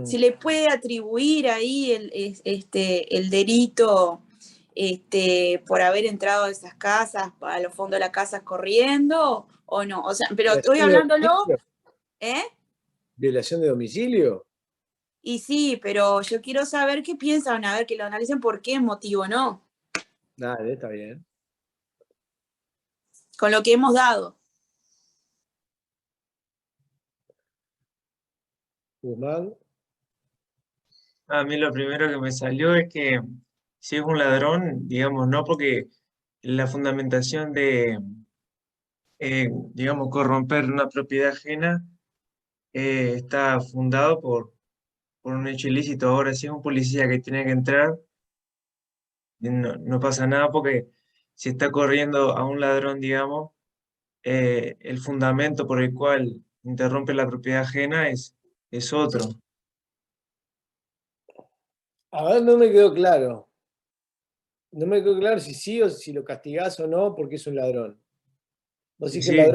Se le puede atribuir ahí el delito por haber entrado a esas casas, a los fondos de las casas corriendo, o no. O sea, pero estoy hablándolo, ¿eh? ¿Violación de domicilio? Y sí, pero yo quiero saber qué piensan, a ver, que lo analicen por qué motivo no. Dale, está bien. Con lo que hemos dado. Guzmán. A mí lo primero que me salió es que si es un ladrón, digamos, no, porque la fundamentación de, digamos, corromper una propiedad ajena está fundado por un hecho ilícito. Ahora, si es un policía que tiene que entrar, no pasa nada porque si está corriendo a un ladrón, digamos, el fundamento por el cual interrumpe la propiedad ajena es otro. A ver, no me quedó claro. No me quedó claro si sí o si lo castigás o no porque es un ladrón. Vos decís que Sí. el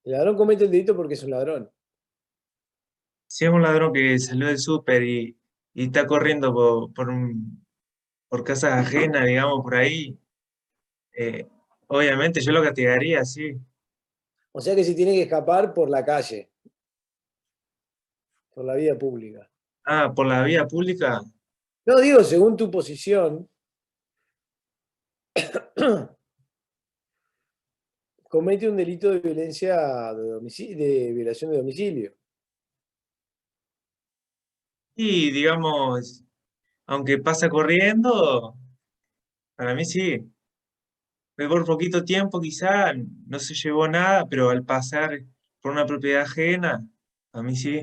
ladrón comete el delito porque es un ladrón. Si es un ladrón que salió del súper y está corriendo por casas ajenas, digamos, por ahí, obviamente yo lo castigaría, sí. O sea que si tiene que escapar por la calle, por la vía pública. Ah, por la vía pública, No digo, según tu posición, comete un delito de violencia de violación de domicilio. y digamos, aunque pasa corriendo, para mí sí. Fue por poquito tiempo quizá, no se llevó nada, pero al pasar por una propiedad ajena, a mí sí.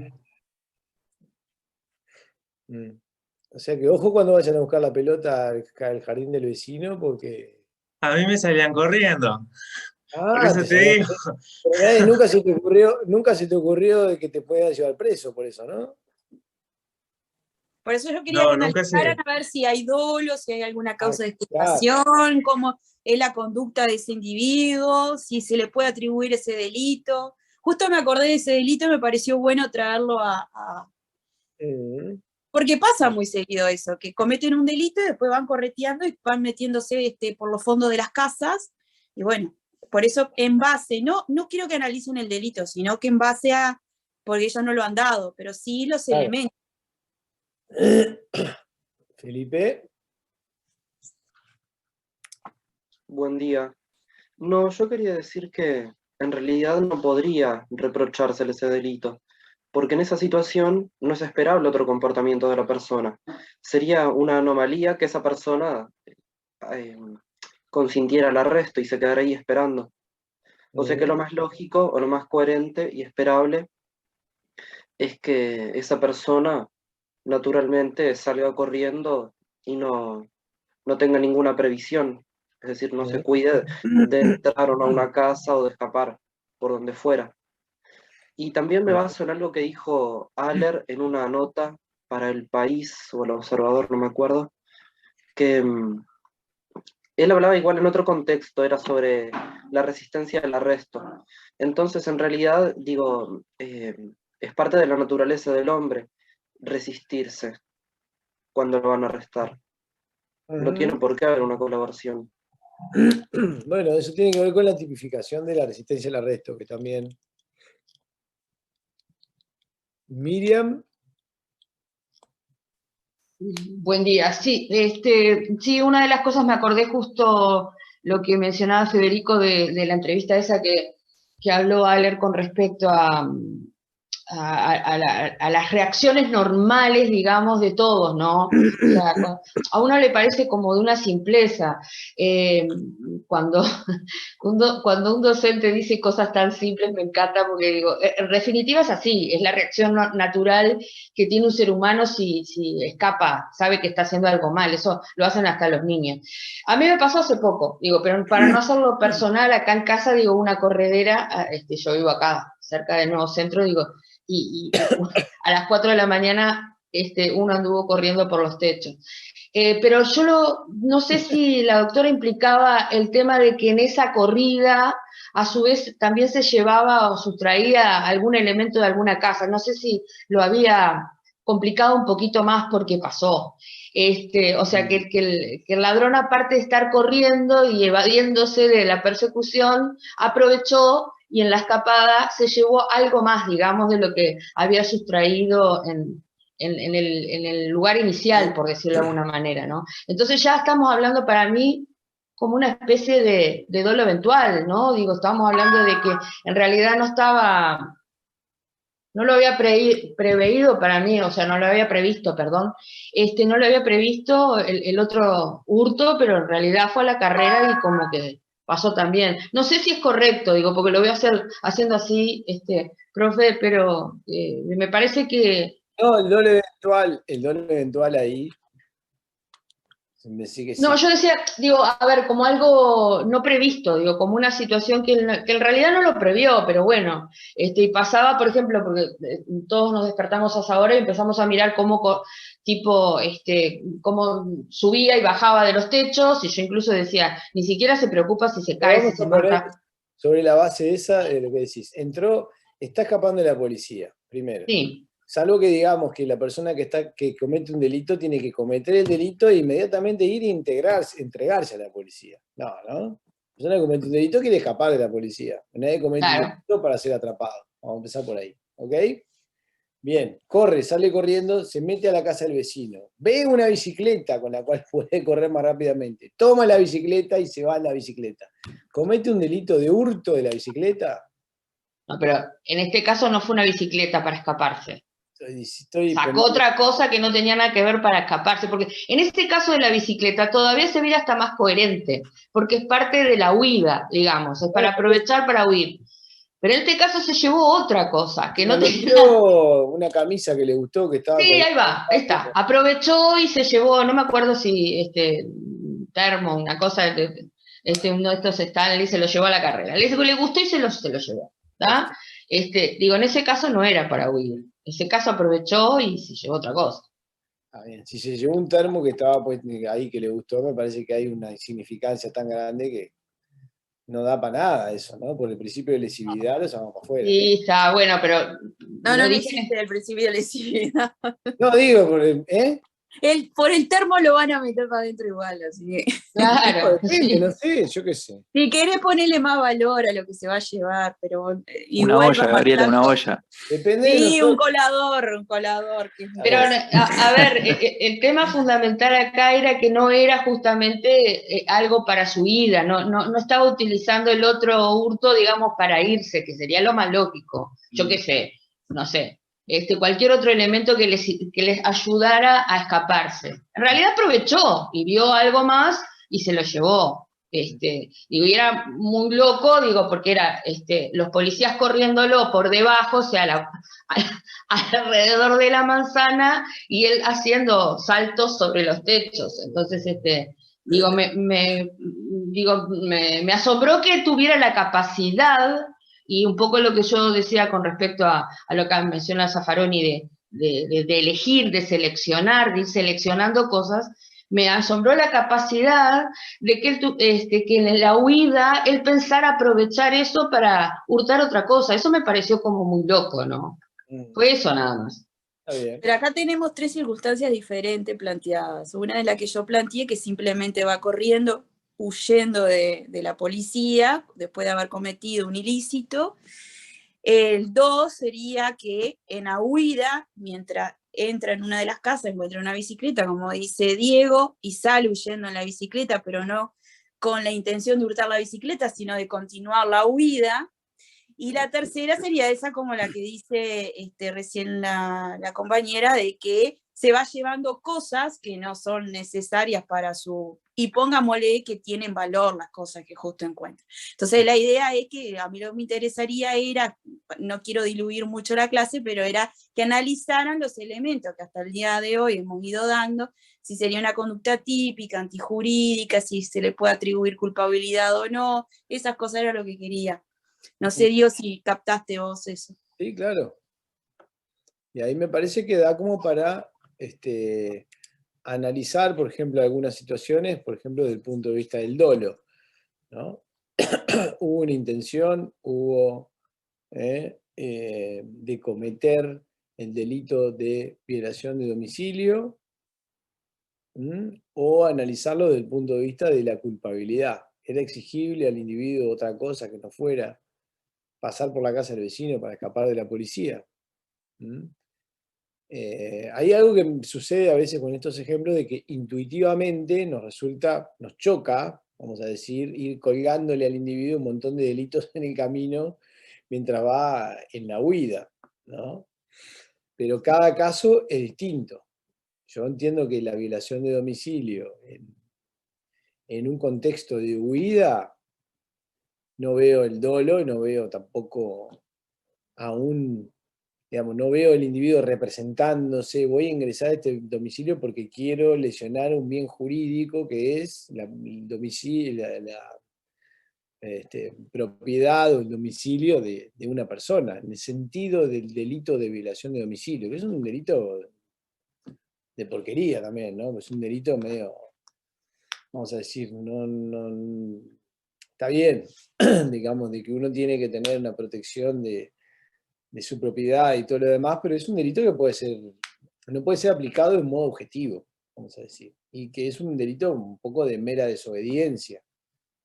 O sea que ojo cuando vayan a buscar la pelota al jardín del vecino, porque... A mí me salían corriendo, por Ah, eso te te salían digo. preso. Pero nunca se te ocurrió de que te puedan llevar preso por eso, ¿no? Por eso yo quería No, que nunca se... analizaran a ver si hay dolo, si hay alguna causa de Claro. explotación, cómo es la conducta de ese individuo, si se le puede atribuir ese delito. Justo me acordé de ese delito y me pareció bueno traerlo porque pasa muy seguido eso, que cometen un delito y después van correteando y van metiéndose por los fondos de las casas. Y bueno, por eso en base, no quiero que analicen el delito, sino que en base a, porque ellos no lo han dado, pero sí los Claro. elementos. Felipe. Buen día. No, yo quería decir que en realidad no podría reprochársele ese delito, porque en esa situación no es esperable otro comportamiento de la persona. Sería una anomalía que esa persona consintiera el arresto y se quedara ahí esperando. O sea que lo más lógico o lo más coherente y esperable es que esa persona naturalmente salga corriendo y no tenga ninguna previsión. Es decir, no se cuide de entrar o no a una casa o de escapar por donde fuera. Y también me baso en algo que dijo Haller en una nota para El País o El Observador, no me acuerdo, que él hablaba igual en otro contexto, era sobre la resistencia al arresto. Entonces, en realidad, digo, es parte de la naturaleza del hombre resistirse cuando lo van a arrestar. No tiene por qué haber una colaboración. Bueno, eso tiene que ver con la tipificación de la resistencia al arresto, que también... Miriam. Buen día. Sí, sí, una de las cosas me acordé justo lo que mencionaba Federico de la entrevista esa que habló Haller con respecto a a las reacciones normales, digamos, de todos, ¿no? O sea, a uno le parece como de una simpleza. Cuando un docente dice cosas tan simples me encanta porque digo, en definitiva es así, es la reacción natural que tiene un ser humano si escapa, sabe que está haciendo algo mal, eso lo hacen hasta los niños. A mí me pasó hace poco, digo, pero para no hacerlo personal, acá en casa, digo, una corredera, yo vivo acá, cerca del Nuevo Centro, digo, y a las 4 de la mañana uno anduvo corriendo por los techos. Pero yo no sé si la doctora implicaba el tema de que en esa corrida, a su vez, también se llevaba o sustraía algún elemento de alguna casa. No sé si lo había complicado un poquito más porque pasó. O sea, que el ladrón, aparte de estar corriendo y evadiéndose de la persecución, aprovechó y en la escapada se llevó algo más, digamos, de lo que había sustraído en el lugar inicial, por decirlo de alguna manera, ¿no? Entonces ya estamos hablando para mí como una especie de dolo eventual, ¿no? Digo, estamos hablando de que en realidad no lo había preveído para mí, o sea, no lo había previsto, perdón, no lo había previsto el otro hurto, pero en realidad fue a la carrera y como que pasó también. No sé si es correcto, digo, porque lo voy a haciendo así, profe, pero me parece que... No, el doble eventual ahí. Me sigue No, yo decía, digo, a ver, como algo no previsto, digo, como una situación que en realidad no lo previó, pero bueno, y pasaba, por ejemplo, porque todos nos despertamos a esa hora y empezamos a mirar cómo, cómo subía y bajaba de los techos, y yo incluso decía, ni siquiera se preocupa si se cae, si se mata. Sobre la base esa, de lo que decís, está escapando de la policía, primero. Sí. Salvo que digamos que la persona que comete un delito tiene que cometer el delito e inmediatamente ir e entregarse a la policía. No. La persona que comete un delito quiere escapar de la policía. Nadie comete un delito para ser atrapado. Vamos a empezar por ahí. ¿Ok? Bien, sale corriendo, se mete a la casa del vecino. Ve una bicicleta con la cual puede correr más rápidamente. Toma la bicicleta y se va en la bicicleta. ¿Comete un delito de hurto de la bicicleta? No, pero en este caso no fue una bicicleta para escaparse. Sacó otra cosa que no tenía nada que ver para escaparse, porque en este caso de la bicicleta todavía se ve hasta más coherente, porque es parte de la huida, digamos, es para aprovechar para huir. Pero en este caso se llevó otra cosa, que no tenía... una camisa que le gustó, que estaba... Sí, ahí está. Aprovechó y se llevó, no me acuerdo si termo, una cosa, uno de estos Stanley se lo llevó a la carrera. Le gustó y se lo llevó. ¿Tá? Digo, en ese caso no era para huir. En ese caso aprovechó y se llevó otra cosa. Bien. Si se llevó un termo que estaba pues, ahí que le gustó, me parece que hay una insignificancia tan grande que no da para nada eso, ¿no? Por el principio de lesividad lo sacamos para afuera. Sí, está bueno, pero... No existe el principio de lesividad. No, digo, por el termo lo van a meter para adentro igual, así que... Claro. Sí. No sé, yo qué sé. Si querés ponerle más valor a lo que se va a llevar, pero igual... Una olla, Gabriela, una olla. Depende sí, un colador. Pero, a ver, el tema fundamental acá era que no era justamente algo para su ida, no estaba utilizando el otro hurto, digamos, para irse, que sería lo más lógico. Yo qué sé, no sé. Cualquier otro elemento que les ayudara a escaparse. En realidad aprovechó y vio algo más y se lo llevó. Y era muy loco, porque era los policías corriéndolo por debajo, o sea, alrededor de la manzana, y él haciendo saltos sobre los techos. Entonces, me asombró que tuviera la capacidad. Y un poco lo que yo decía con respecto a lo que menciona Zaffaroni de elegir, de seleccionar, de ir seleccionando cosas, me asombró la capacidad de que en la huida él pensara aprovechar eso para hurtar otra cosa. Eso me pareció como muy loco, ¿no? Fue eso nada más. Pero acá tenemos 3 circunstancias diferentes planteadas. Una es la que yo planteé, que simplemente va corriendo, huyendo de la policía después de haber cometido un ilícito. El 2 sería que en la huida, mientras entra en una de las casas, encuentra una bicicleta, como dice Diego, y sale huyendo en la bicicleta, pero no con la intención de hurtar la bicicleta, sino de continuar la huida. Y la tercera sería esa como la que dice recién la compañera, de que se va llevando cosas que no son necesarias para su... Y pongámosle que tienen valor las cosas que justo encuentra. Entonces la idea es que a mí lo que me interesaría era, no quiero diluir mucho la clase, pero era que analizaran los elementos que hasta el día de hoy hemos ido dando, si sería una conducta típica, antijurídica, si se le puede atribuir culpabilidad o no, esas cosas era lo que quería. No sé, Dios, si captaste vos eso. Sí, claro. Y ahí me parece que da como para analizar, por ejemplo, algunas situaciones, por ejemplo, desde el punto de vista del dolo, ¿no? Hubo una intención, hubo de cometer el delito de violación de domicilio, o analizarlo desde el punto de vista de la culpabilidad. ¿Era exigible al individuo otra cosa que no fuera pasar por la casa del vecino para escapar de la policía? Hay algo que sucede a veces con estos ejemplos de que intuitivamente nos choca, vamos a decir, ir colgándole al individuo un montón de delitos en el camino mientras va en la huida, ¿no? Pero cada caso es distinto. Yo entiendo que la violación de domicilio en un contexto de huida, no veo el dolo, no veo tampoco aún, digamos, no veo el individuo representándose, voy a ingresar a este domicilio porque quiero lesionar un bien jurídico que es el domicilio, la propiedad o el domicilio de una persona, en el sentido del delito de violación de domicilio, que es un delito de porquería también, ¿no? Es un delito medio, vamos a decir, no está bien, digamos, de que uno tiene que tener una protección de su propiedad y todo lo demás, pero es un delito que no puede ser aplicado de modo objetivo, vamos a decir, y que es un delito un poco de mera desobediencia.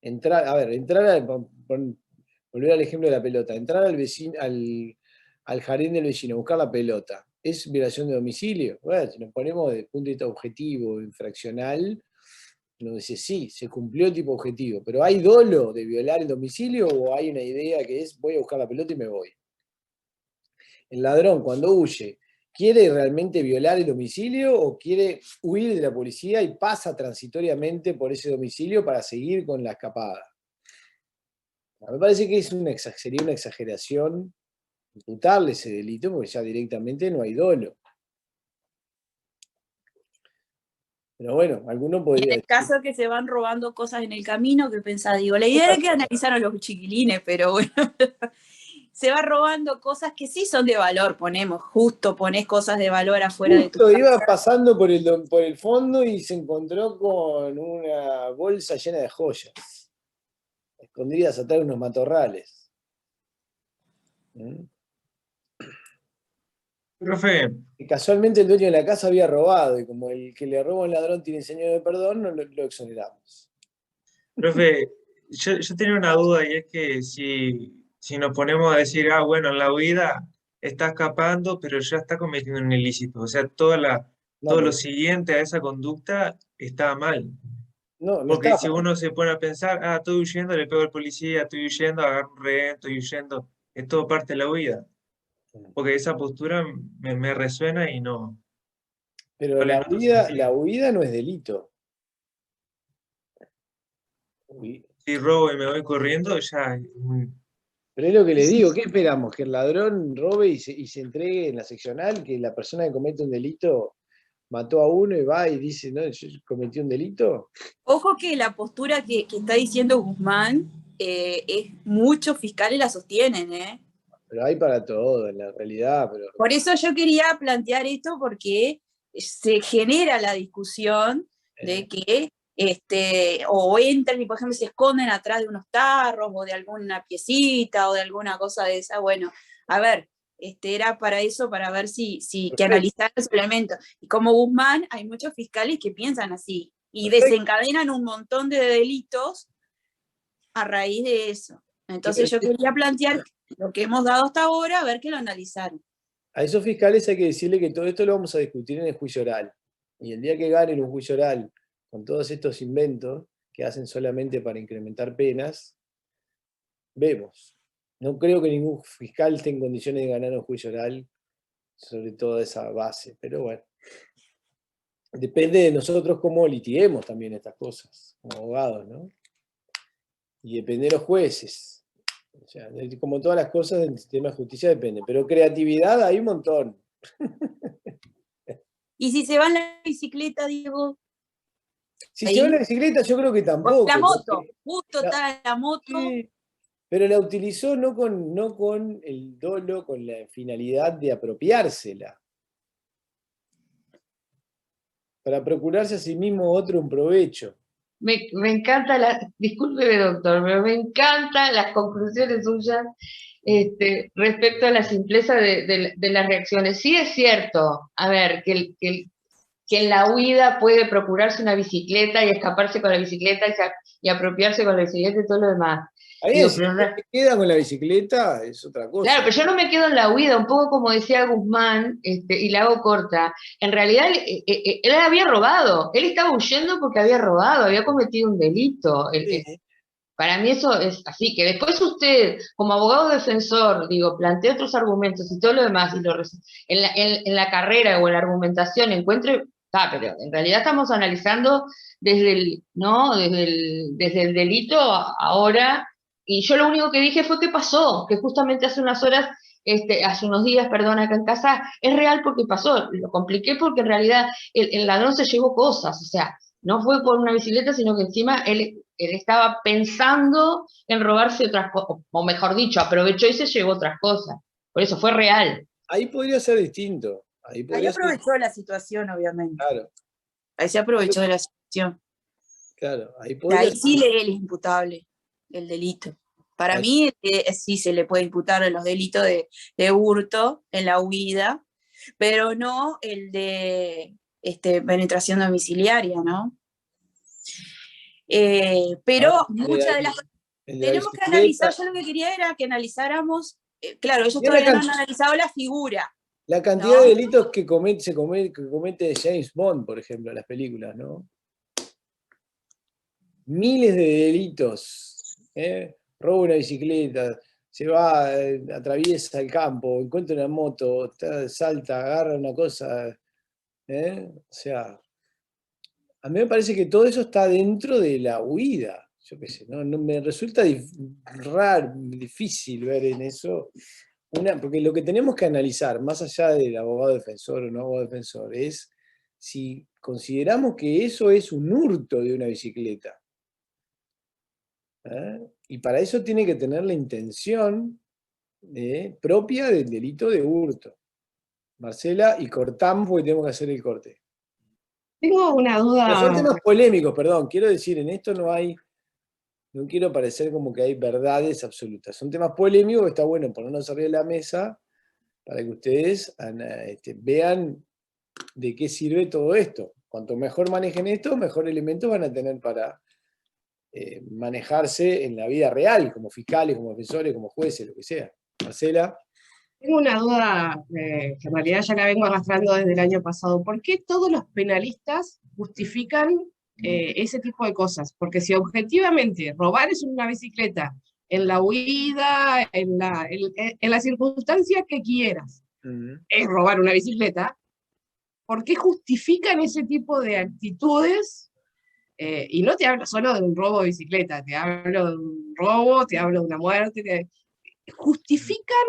Volver al ejemplo de la pelota, entrar al jardín del vecino, buscar la pelota, ¿es violación de domicilio? Bueno, si nos ponemos desde el punto de vista objetivo, infraccional, uno dice, sí, se cumplió el tipo objetivo, pero ¿hay dolo de violar el domicilio o hay una idea que es voy a buscar la pelota y me voy? El ladrón, cuando huye, ¿quiere realmente violar el domicilio o quiere huir de la policía y pasa transitoriamente por ese domicilio para seguir con la escapada? Me parece que sería una exageración imputarle ese delito porque ya directamente no hay dolo. Pero bueno, alguno podría En el caso que se van robando cosas en el camino, que pensás, digo, la idea era que analizaron los chiquilines, pero bueno, se va robando cosas que sí son de valor, ponés cosas de valor afuera de tu casa. Iba pasando por el fondo y se encontró con una bolsa llena de joyas, escondidas atrás de unos matorrales. Profe. Y casualmente el dueño de la casa había robado, y como el que le roba a un ladrón tiene señal de perdón, no lo exoneramos. Profe, yo tenía una duda, y es que si nos ponemos a decir, bueno, en la huida está escapando, pero ya está cometiendo un ilícito, o sea, todo lo siguiente a esa conducta está mal. Porque si uno se pone a pensar, estoy huyendo, le pego al policía, estoy huyendo, agarro un rehén, estoy huyendo, es todo parte de la huida. Porque esa postura me resuena y no. Pero la huida no es delito. Si robo y me voy corriendo, ya. Pero es lo que les digo, ¿qué esperamos? ¿Que el ladrón robe y se entregue en la seccional? ¿Que la persona que comete un delito mató a uno y va y dice, no, yo cometí un delito? Ojo que la postura que está diciendo Guzmán, muchos fiscales la sostienen, Pero hay para todo, en la realidad. Por eso yo quería plantear esto, porque se genera la discusión de que o entran y, por ejemplo, se esconden atrás de unos tarros o de alguna piecita o de alguna cosa de esa. Bueno, a ver, era para eso, para ver que analizar los elementos. Y como Guzmán, hay muchos fiscales que piensan así y desencadenan un montón de delitos a raíz de eso. Entonces yo quería plantear lo que hemos dado hasta ahora, a ver que lo analizaron. A esos fiscales hay que decirle que todo esto lo vamos a discutir en el juicio oral. Y el día que ganen un juicio oral con todos estos inventos que hacen solamente para incrementar penas, vemos. no creo que ningún fiscal esté en condiciones de ganar un juicio oral sobre toda esa base, pero bueno. Depende de nosotros cómo litiguemos también estas cosas, como abogados, ¿no? Y depende de los jueces. O sea, como todas las cosas del sistema de justicia depende, pero creatividad hay un montón. ¿Y si se va en la bicicleta, Diego? Si se va en la bicicleta, yo creo que tampoco. La moto, porque, justo está la moto. Sí, pero la utilizó no con el dolo, con la finalidad de apropiársela. Para procurarse a sí mismo otro un provecho. Me encanta discúlpeme doctor, pero me encantan las conclusiones suyas respecto a la simpleza de las reacciones. Sí es cierto, a ver, que en la huida puede procurarse una bicicleta y escaparse con la bicicleta y apropiarse con la bicicleta y todo lo demás. Ahí Digo, si se queda con la bicicleta es otra cosa. Claro, pero yo no me quedo en la huida, un poco como decía Guzmán, y la hago corta. En realidad, él había robado, él estaba huyendo porque había robado, había cometido un delito. Para mí eso es así, que después usted, como abogado defensor, digo, plantea otros argumentos y todo lo demás, y en la carrera o en la argumentación encuentre, pero en realidad estamos analizando desde el delito ahora. Y yo lo único que dije fue qué pasó, que justamente hace unas horas, hace unos días, perdón, acá en casa, es real porque pasó. Lo compliqué porque en realidad el ladrón se llevó cosas, o sea, no fue por una bicicleta, sino que encima él estaba pensando en robarse otras cosas, o mejor dicho, aprovechó y se llevó otras cosas. Por eso fue real. Ahí podría ser distinto. Ahí aprovechó la situación, obviamente. Claro. Ahí se aprovechó de la situación. Claro, ahí sí él es imputable, el delito. Para mí sí se le puede imputar los delitos de hurto en la huida, pero no el de penetración domiciliaria, ¿no? Pero muchas de las cosas tenemos que analizar, yo lo que quería era que analizáramos, claro, ellos todavía no han analizado la figura. La cantidad de delitos que comete James Bond, por ejemplo, en las películas, ¿no? Miles de delitos, roba una bicicleta, se va, atraviesa el campo, encuentra una moto, salta, agarra una cosa, o sea, a mí me parece que todo eso está dentro de la huida, yo qué sé, no me resulta raro, difícil ver en eso, porque lo que tenemos que analizar, más allá del abogado defensor o no abogado defensor, es si consideramos que eso es un hurto de una bicicleta. Y para eso tiene que tener la intención propia del delito de hurto. Marcela, y cortamos porque tenemos que hacer el corte. Tengo una duda. Pero son temas polémicos, perdón, quiero decir, en esto no quiero parecer como que hay verdades absolutas. Son temas polémicos, está bueno ponernos arriba de la mesa para que ustedes vean de qué sirve todo esto. Cuanto mejor manejen esto, mejor elementos van a tener para manejarse en la vida real, como fiscales, como defensores, como jueces, lo que sea. Marcela. Tengo una duda que en realidad ya la vengo arrastrando desde el año pasado. ¿Por qué todos los penalistas justifican ese tipo de cosas? Porque si objetivamente robar es una bicicleta, en la huida, en la circunstancia que quieras, es robar una bicicleta, ¿por qué justifican ese tipo de actitudes? Y no te hablo solo de un robo de bicicleta, te hablo de un robo, te hablo de una muerte. Justifican,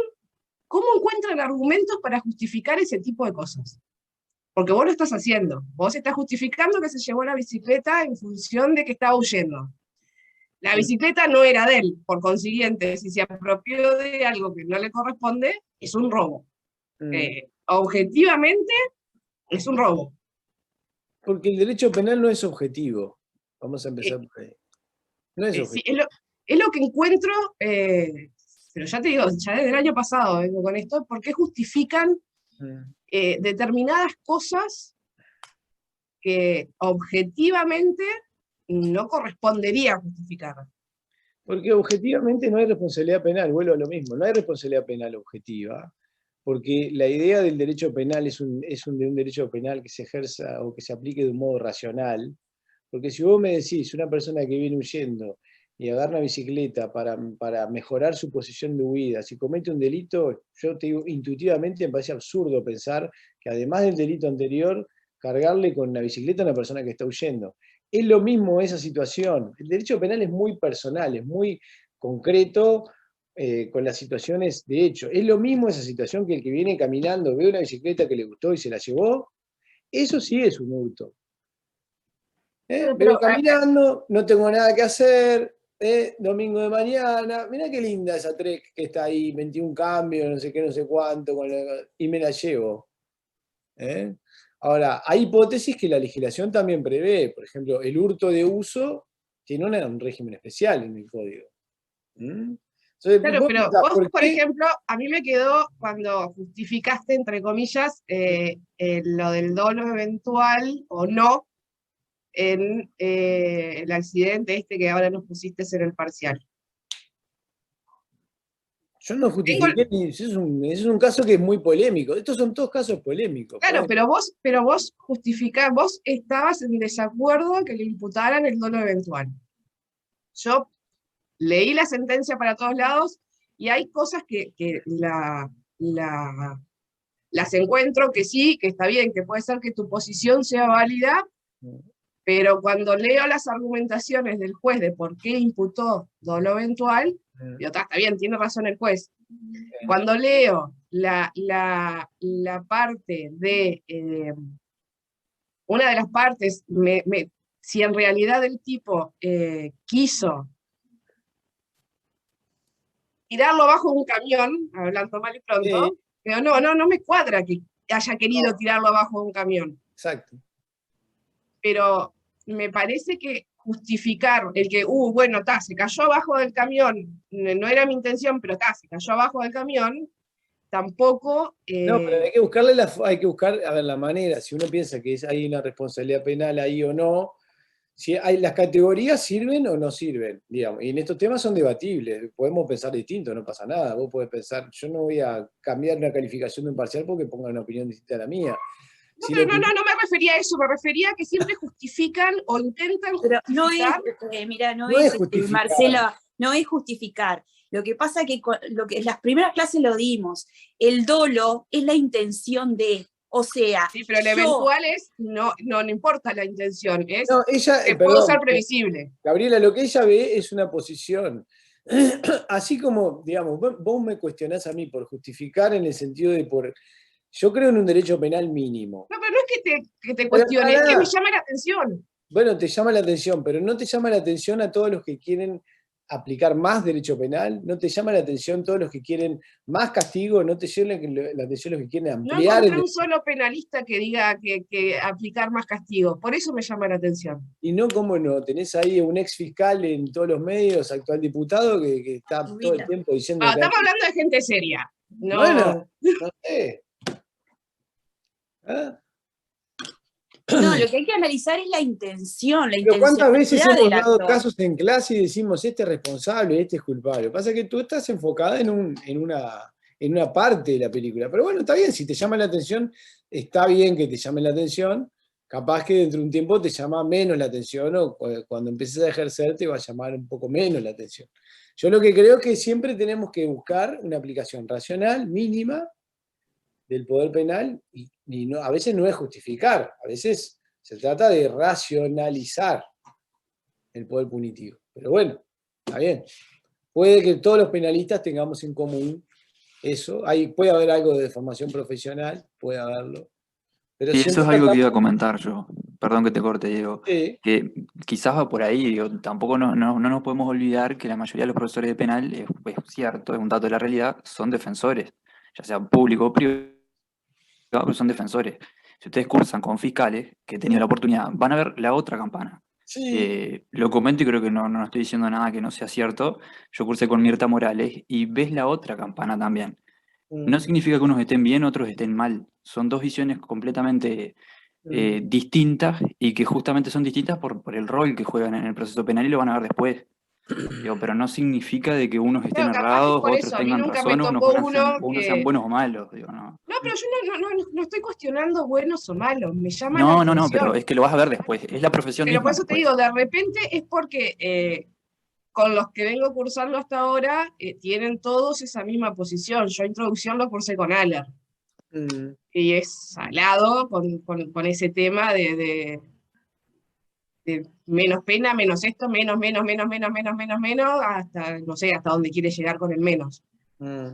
¿cómo encuentran argumentos para justificar ese tipo de cosas? Porque vos lo estás haciendo. Vos estás justificando que se llevó la bicicleta en función de que estaba huyendo. La bicicleta no era de él, por consiguiente, si se apropió de algo que no le corresponde, es un robo. Objetivamente, es un robo. Porque el derecho penal no es objetivo. Vamos a empezar por ahí. No es objetivo. Sí, es lo que encuentro, pero ya te digo, ya desde el año pasado vengo con esto, ¿por qué justifican determinadas cosas que objetivamente no correspondería justificar? Porque objetivamente no hay responsabilidad penal, vuelvo a lo mismo, no hay responsabilidad penal objetiva, porque la idea del derecho penal es de un derecho penal que se ejerza o que se aplique de un modo racional, porque si vos me decís una persona que viene huyendo y agarra una bicicleta para mejorar su posición de huida, si comete un delito, yo te digo, intuitivamente me parece absurdo pensar que además del delito anterior, cargarle con la bicicleta a una persona que está huyendo. Es lo mismo esa situación. El derecho penal es muy personal, es muy concreto con las situaciones de hecho. Es lo mismo esa situación que el que viene caminando, ve una bicicleta que le gustó y se la llevó. Eso sí es un hurto. Vengo caminando, no tengo nada que hacer, domingo de mañana, mirá qué linda esa Trek que está ahí, 21 cambios, no sé qué, no sé cuánto, y me la llevo. Ahora, hay hipótesis que la legislación también prevé, por ejemplo, el hurto de uso tiene un régimen especial en el código. Entonces, claro, pero vos, por ejemplo, a mí me quedó cuando justificaste, entre comillas, lo del dolo eventual o no en el accidente este que ahora nos pusiste en el parcial. Yo no justifiqué, ese es un caso que es muy polémico. Estos son todos casos polémicos. Claro, pero vos justificás, vos estabas en desacuerdo que le imputaran el dolo eventual. Yo leí la sentencia para todos lados y hay cosas que las encuentro que sí, que está bien, que puede ser que tu posición sea válida, pero cuando leo las argumentaciones del juez de por qué imputó dolo eventual, y otra, está bien, tiene razón el juez. Cuando leo la parte de, una de las partes, si en realidad el tipo quiso tirarlo bajo un camión, hablando mal y pronto, pero no me cuadra que haya querido tirarlo abajo de un camión. Exacto. Pero me parece que justificar el que, bueno, se cayó abajo del camión, no era mi intención, pero se cayó abajo del camión, tampoco... No, pero hay que buscar a ver, la manera, si uno piensa que hay una responsabilidad penal ahí o no, si las categorías sirven o no sirven, digamos, y en estos temas son debatibles, podemos pensar distinto, no pasa nada, vos podés pensar, yo no voy a cambiar una calificación de un parcial porque ponga una opinión distinta a la mía. No, pero no me refería a eso, me refería a que siempre justifican o intentan justificar. No es Marcela, no es justificar. Lo que pasa que en las primeras clases lo dimos, el dolo es la intención de, o sea... Sí, pero el eventual es, no importa la intención, es que puedo ser previsible. Gabriela, lo que ella ve es una posición. Así como, digamos, vos me cuestionás a mí por justificar en el sentido de yo creo en un derecho penal mínimo. No, pero no es que te cuestione, es que me llama la atención. Bueno, te llama la atención, pero no te llama la atención a todos los que quieren aplicar más derecho penal, no te llama la atención todos los que quieren más castigo, no te llama la atención los que quieren ampliar. No encontré un solo penalista que diga que aplicar más castigo, por eso me llama la atención. Y no, ¿cómo no? Tenés ahí un ex fiscal en todos los medios, actual diputado, que está todo el tiempo diciendo... Estamos hablando de gente seria. No. Bueno, no sé. No, lo que hay que analizar es la intención. Pero ¿cuántas veces hemos dado casos en clase y decimos este es responsable, este es culpable? Lo que pasa es que tú estás enfocada en una parte de la película. Pero bueno, está bien, si te llama la atención, está bien que te llame la atención. Capaz que dentro de un tiempo te llama menos la atención o cuando empieces a ejercer te va a llamar un poco menos la atención. Yo lo que creo es que siempre tenemos que buscar una aplicación racional, mínima, del poder penal, y a veces no es justificar, a veces se trata de racionalizar el poder punitivo. Pero bueno, está bien. Puede que todos los penalistas tengamos en común eso. Puede haber algo de formación profesional, puede haberlo. Pero y eso es algo que iba a comentar yo. Perdón que te corte, Diego. Sí. Que quizás va por ahí, digo, tampoco no nos podemos olvidar que la mayoría de los profesores de penal, es cierto, es un dato de la realidad, son defensores, ya sea público o privado, pero son defensores. Si ustedes cursan con fiscales, que he tenido la oportunidad, van a ver la otra campana. Sí. Lo comento y creo que no estoy diciendo nada que no sea cierto. Yo cursé con Mirta Morales y ves la otra campana también. No significa que unos estén bien, otros estén mal. Son dos visiones completamente distintas y que justamente son distintas por el rol que juegan en el proceso penal y lo van a ver después. Digo, pero no significa de que unos estén errados, otros tengan razón, unos sean buenos o malos. Digo, no. No, pero yo no estoy cuestionando buenos o malos, me llama la atención. No, pero es que lo vas a ver después, es la profesión misma. Pero por eso te digo, de repente es porque con los que vengo cursando hasta ahora, tienen todos esa misma posición. Yo introducción lo cursé con Aller, Mm, y es salado con ese tema de menos pena, menos esto, menos, menos, menos, menos, menos, menos, menos, hasta, no sé, hasta dónde quiere llegar con el menos. mm.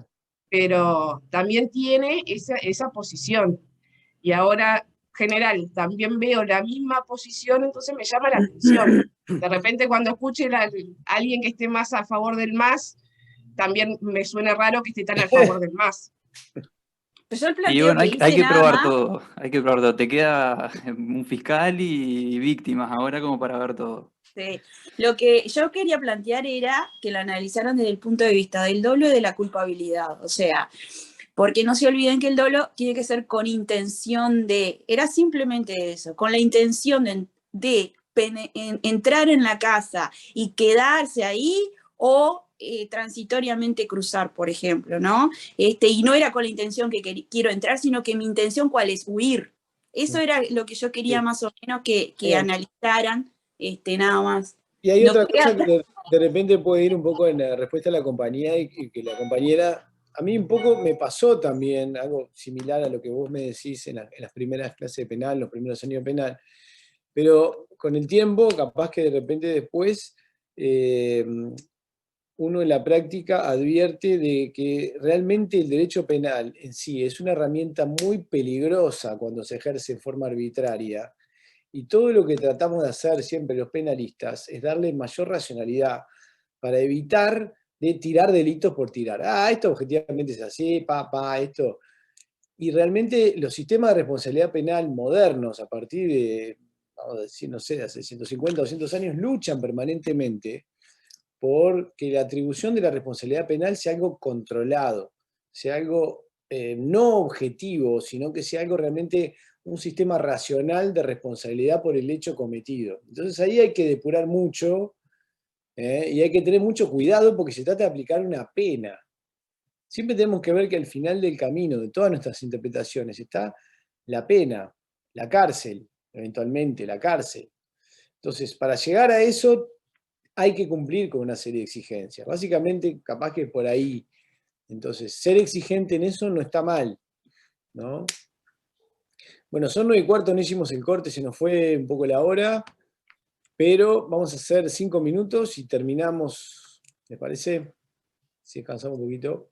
Pero también tiene esa posición. Y ahora, general, también veo la misma posición, entonces me llama la atención. De repente cuando escuche a alguien que esté más a favor del más, también me suena raro que esté tan a favor del más. Pero yo el Y planteo bueno, que hay hice que nada probar más, todo, hay que probar todo. Te queda un fiscal y víctimas ahora como para ver todo. sí, lo que yo quería plantear era que lo analizaran desde el punto de vista del dolo y de la culpabilidad. O sea, porque no se olviden que el dolo tiene que ser con intención de, era simplemente eso, con la intención de entrar en la casa y quedarse ahí o transitoriamente cruzar, por ejemplo, ¿no? Y no era con la intención que quiero entrar, sino que mi intención, ¿cuál es? Huir. Eso era lo que yo quería Sí. más o menos que Bien. analizaran, nada más. Y hay No otra queda cosa que de repente puede ir un poco en la respuesta de la compañía y que la compañera, a mí un poco me pasó también algo similar a lo que vos me decís en las primeras clases de penal, los primeros años de penal, pero con el tiempo, capaz que de repente después uno en la práctica advierte de que realmente el derecho penal en sí es una herramienta muy peligrosa cuando se ejerce en forma arbitraria. Y todo lo que tratamos de hacer siempre los penalistas es darle mayor racionalidad para evitar de tirar delitos por tirar. Ah, esto objetivamente es así, esto. Y realmente los sistemas de responsabilidad penal modernos, a partir de, vamos a decir, no sé, de hace 150 o 200 años, luchan permanentemente por que la atribución de la responsabilidad penal sea algo controlado, sea algo no objetivo, sino que sea algo realmente un sistema racional de responsabilidad por el hecho cometido. Entonces ahí hay que depurar mucho y hay que tener mucho cuidado porque se trata de aplicar una pena. Siempre tenemos que ver que al final del camino de todas nuestras interpretaciones está la pena, la cárcel, eventualmente la cárcel. Entonces, para llegar a eso hay que cumplir con una serie de exigencias. Básicamente, capaz que por ahí. Entonces, ser exigente en eso no está mal, ¿no? Bueno, son 9:15, no hicimos el corte, se nos fue un poco la hora, pero vamos a hacer 5 minutos y terminamos, ¿les parece? Si descansamos un poquito.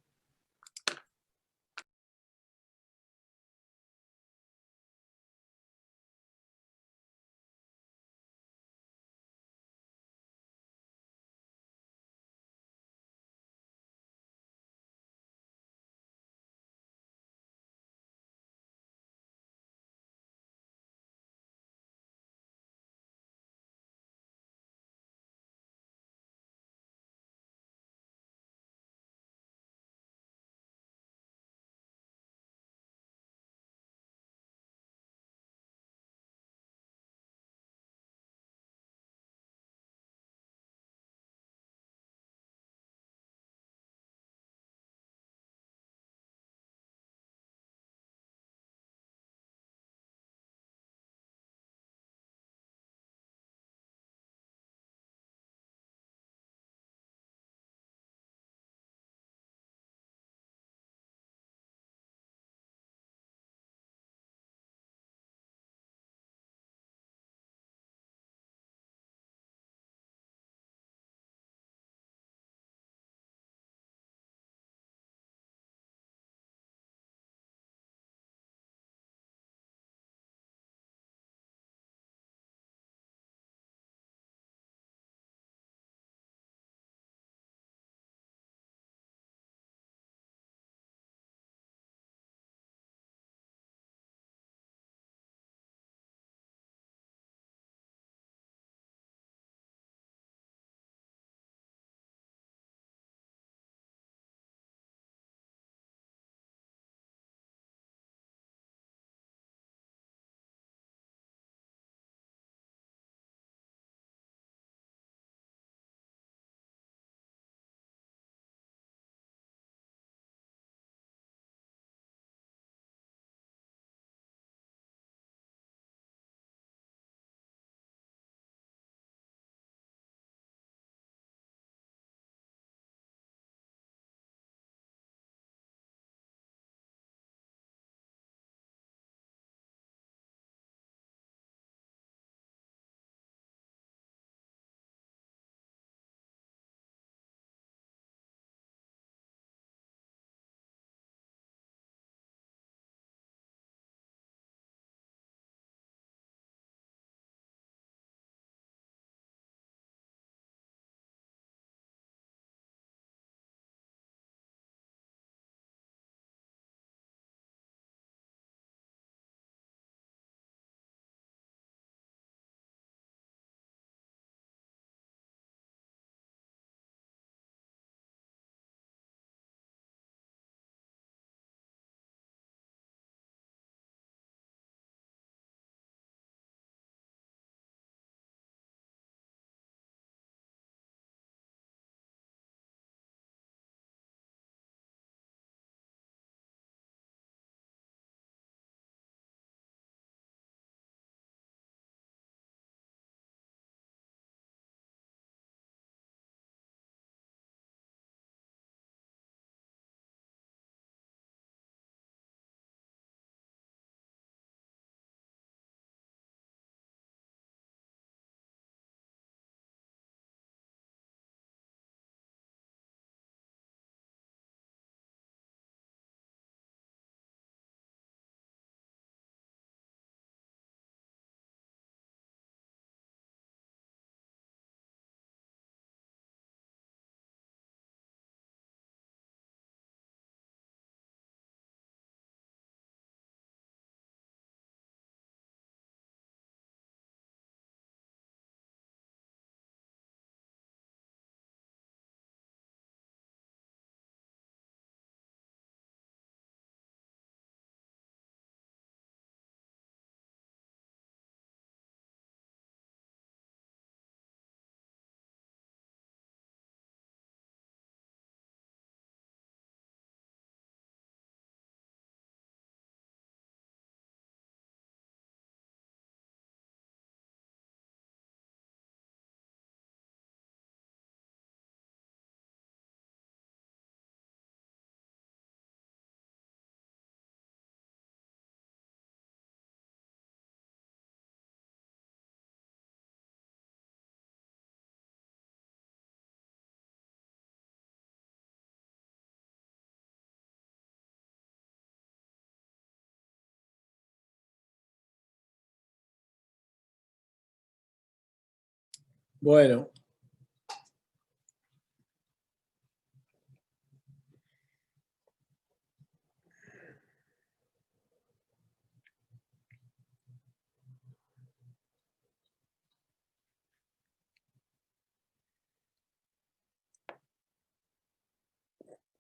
Bueno.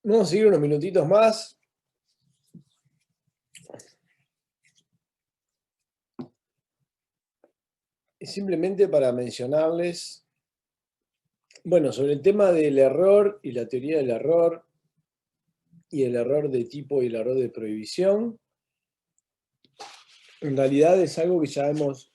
Vamos a seguir unos minutitos más. Y simplemente para mencionarles, bueno, sobre el tema del error y la teoría del error, y el error de tipo y el error de prohibición, en realidad es algo que ya hemos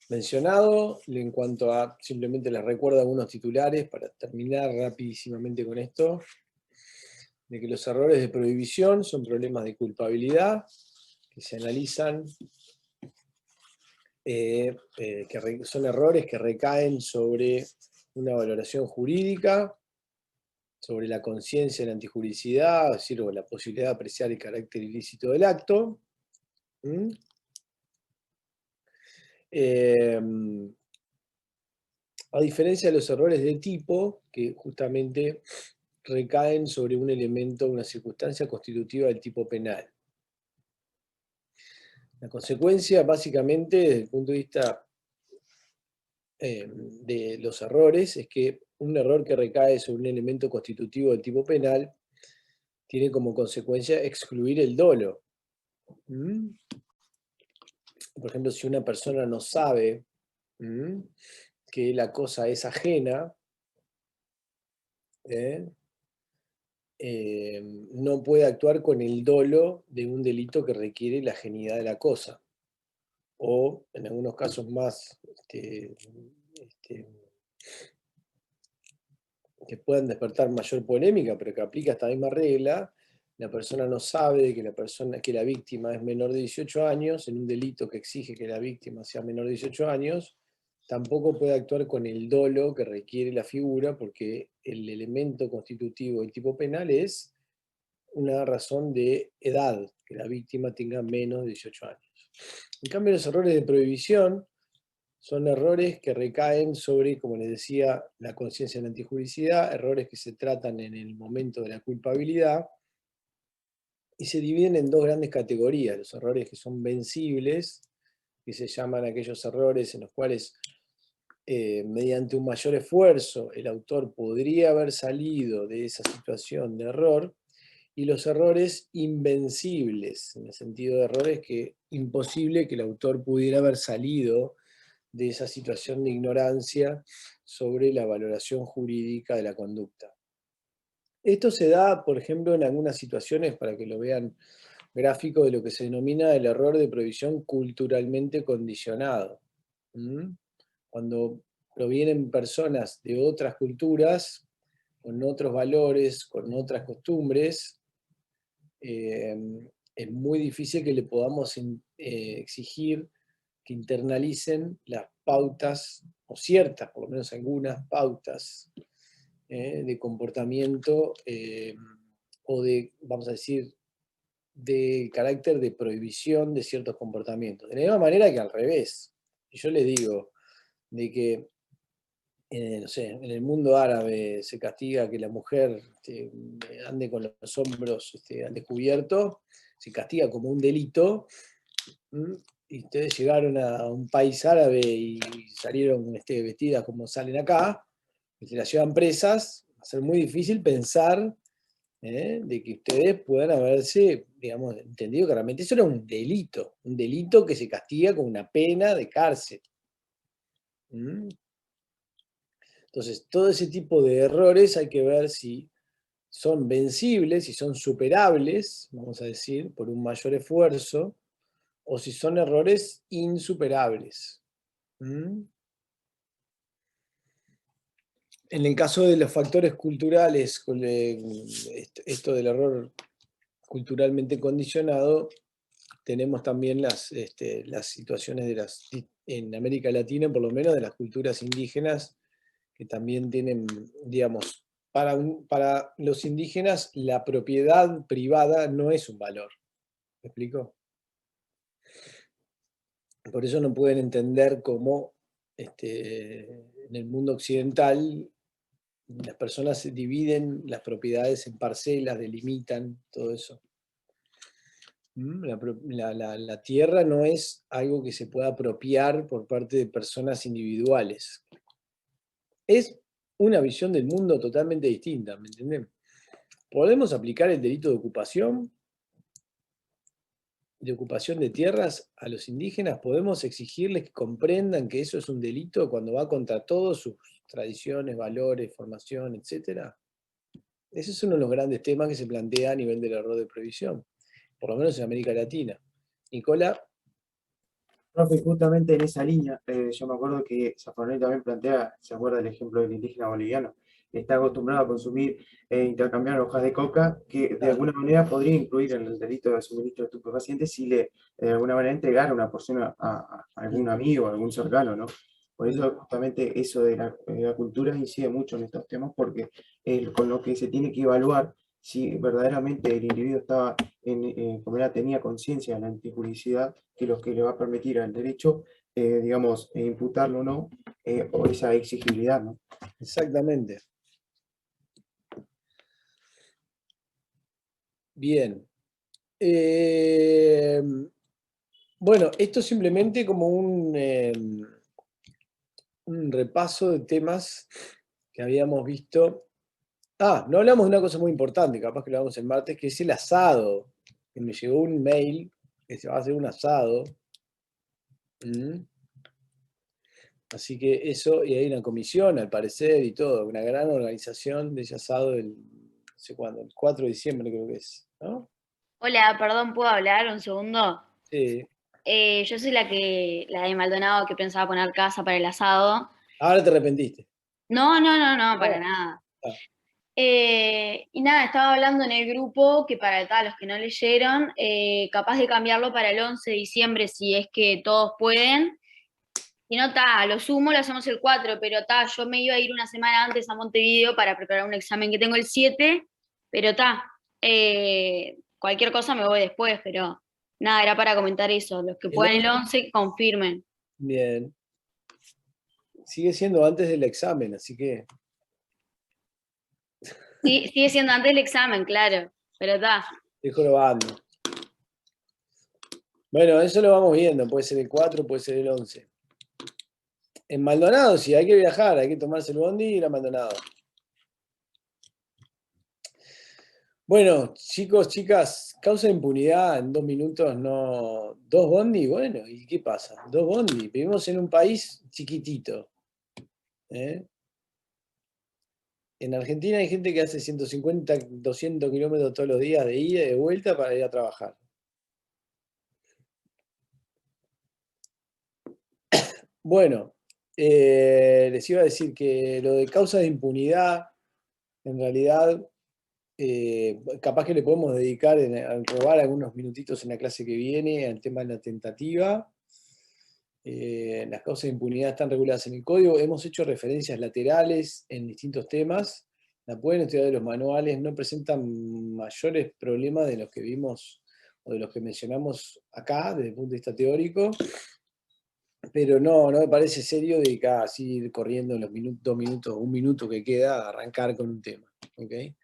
mencionado en cuanto a, simplemente les recuerdo algunos titulares para terminar rapidísimamente con esto, de que los errores de prohibición son problemas de culpabilidad que se analizan, son errores que recaen sobre una valoración jurídica, sobre la conciencia de la antijuridicidad, es decir, o la posibilidad de apreciar el carácter ilícito del acto. A diferencia de los errores de tipo, que justamente recaen sobre un elemento, una circunstancia constitutiva del tipo penal. La consecuencia, básicamente, desde el punto de vista de los errores, es que un error que recae sobre un elemento constitutivo del tipo penal tiene como consecuencia excluir el dolo. Por ejemplo, si una persona no sabe que la cosa es ajena, no puede actuar con el dolo de un delito que requiere la ajenidad de la cosa. O, en algunos casos más que puedan despertar mayor polémica, pero que aplica esta misma regla, la persona no sabe que la víctima es menor de 18 años, en un delito que exige que la víctima sea menor de 18 años, tampoco puede actuar con el dolo que requiere la figura, porque el elemento constitutivo del tipo penal es una razón de edad, que la víctima tenga menos de 18 años. En cambio, los errores de prohibición son errores que recaen sobre, como les decía, la conciencia de la antijuridicidad, errores que se tratan en el momento de la culpabilidad, y se dividen en dos grandes categorías: los errores que son vencibles, que se llaman aquellos errores en los cuales mediante un mayor esfuerzo el autor podría haber salido de esa situación de error, y los errores invencibles, en el sentido de errores que imposible que el autor pudiera haber salido de esa situación de ignorancia sobre la valoración jurídica de la conducta. Esto se da, por ejemplo, en algunas situaciones, para que lo vean gráfico, de lo que se denomina el error de prohibición culturalmente condicionado. Cuando provienen personas de otras culturas, con otros valores, con otras costumbres, es muy difícil que le podamos exigir que internalicen las pautas, o ciertas, por lo menos algunas pautas de comportamiento, o de, vamos a decir, de carácter de prohibición de ciertos comportamientos. De la misma manera que al revés. Y yo les digo de que no sé, en el mundo árabe se castiga que la mujer ande con los hombros al descubierto, se castiga como un delito, y ustedes llegaron a un país árabe y salieron vestidas como salen acá, y se las llevan presas, va a ser muy difícil pensar de que ustedes puedan haberse, digamos, entendido que realmente eso era un delito que se castiga con una pena de cárcel. Entonces, todo ese tipo de errores hay que ver si son vencibles, si son superables, vamos a decir, por un mayor esfuerzo, o si son errores insuperables. En el caso de los factores culturales, esto del error culturalmente condicionado, tenemos también las situaciones en América Latina, por lo menos de las culturas indígenas, que también tienen, digamos, para los indígenas la propiedad privada no es un valor. ¿Me explico? Por eso no pueden entender cómo en el mundo occidental, las personas dividen las propiedades en parcelas, delimitan, todo eso. La tierra no es algo que se pueda apropiar por parte de personas individuales. Es una visión del mundo totalmente distinta, ¿me entienden? ¿Podemos aplicar el delito de ocupación de tierras a los indígenas? ¿Podemos exigirles que comprendan que eso es un delito cuando va contra todas sus tradiciones, valores, formación, etcétera? Ese es uno de los grandes temas que se plantea a nivel del error de prohibición, por lo menos en América Latina. Nicola. Profe, justamente en esa línea, yo me acuerdo que Zaffaroni también plantea, se acuerda del ejemplo del indígena boliviano, que está acostumbrado a consumir intercambiar hojas de coca, que de alguna manera podría incluir en el delito de suministro de estupefacientes si le de alguna manera entregara una porción a algún amigo, a algún cercano, ¿no? Por eso justamente eso de la cultura incide mucho en estos temas, porque con lo que se tiene que evaluar si verdaderamente el individuo estaba tenía conciencia de la antipublicidad, que lo que le va a permitir al derecho, digamos, imputarlo o no, o esa exigibilidad, ¿no? Exactamente. Bien. Bueno, esto es simplemente como un repaso de temas que habíamos visto. No hablamos de una cosa muy importante, capaz que lo hablamos el martes, que es el asado. Que me llegó un mail que se va a hacer un asado. Así que eso, y hay una comisión al parecer y todo, una gran organización de ese asado no sé cuándo, el 4 de diciembre creo que es, ¿no? Hola, perdón, ¿puedo hablar un segundo? Sí. Yo soy la de Maldonado que pensaba poner casa para el asado. Ahora te arrepentiste. No, para nada. Y nada, estaba hablando en el grupo que para los que no leyeron, capaz de cambiarlo para el 11 de diciembre si es que todos pueden. Si no, a lo sumo lo hacemos el 4, pero yo me iba a ir una semana antes a Montevideo para preparar un examen que tengo el 7, pero cualquier cosa me voy después, pero nada, era para comentar eso. Los que puedan el 11, confirmen. Bien. Sigue siendo antes del examen, así que... Sí, sigue siendo antes del examen, claro, pero Estoy jorobando. Bueno, eso lo vamos viendo, puede ser el 4, puede ser el 11. En Maldonado, sí, hay que viajar, hay que tomarse el bondi y ir a Maldonado. Bueno, chicos, chicas, causa de impunidad en 2 minutos, no. 2 bondi, bueno, ¿y qué pasa? 2 bondi, vivimos en un país chiquitito. En Argentina hay gente que hace 150, 200 kilómetros todos los días de ida y de vuelta para ir a trabajar. Bueno, les iba a decir que lo de causa de impunidad, en realidad, capaz que le podemos dedicar a robar algunos minutitos en la clase que viene al tema de la tentativa. Las causas de impunidad están reguladas en el código. Hemos hecho referencias laterales en distintos temas. La pueden estudiar de los manuales. No presentan mayores problemas de los que vimos o de los que mencionamos acá desde el punto de vista teórico. Pero no me parece serio dedicar así ir corriendo en los 2 minutos, 1 minuto que queda a arrancar con un tema. ¿Okay?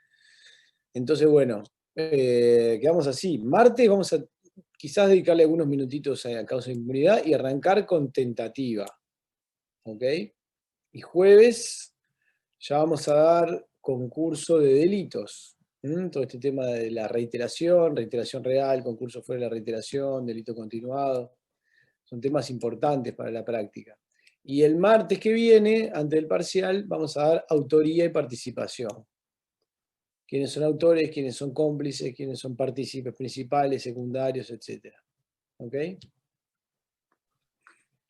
Entonces, bueno, quedamos así. Martes vamos a quizás dedicarle algunos minutitos a causa de impunidad y arrancar con tentativa. ¿Ok? Y jueves ya vamos a dar concurso de delitos. Todo este tema de la reiteración real, concurso fuera de la reiteración, delito continuado. Son temas importantes para la práctica. Y el martes que viene, antes del parcial, vamos a dar autoría y participación. Quiénes son autores, quiénes son cómplices, quiénes son partícipes principales, secundarios, etc. ¿Ok?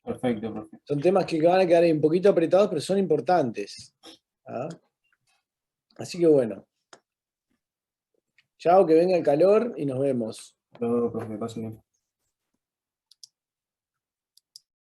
Perfecto, profe. Son temas que van a quedar un poquito apretados, pero son importantes. Así que bueno. Chao, que venga el calor y nos vemos. No, profe, pasen bien.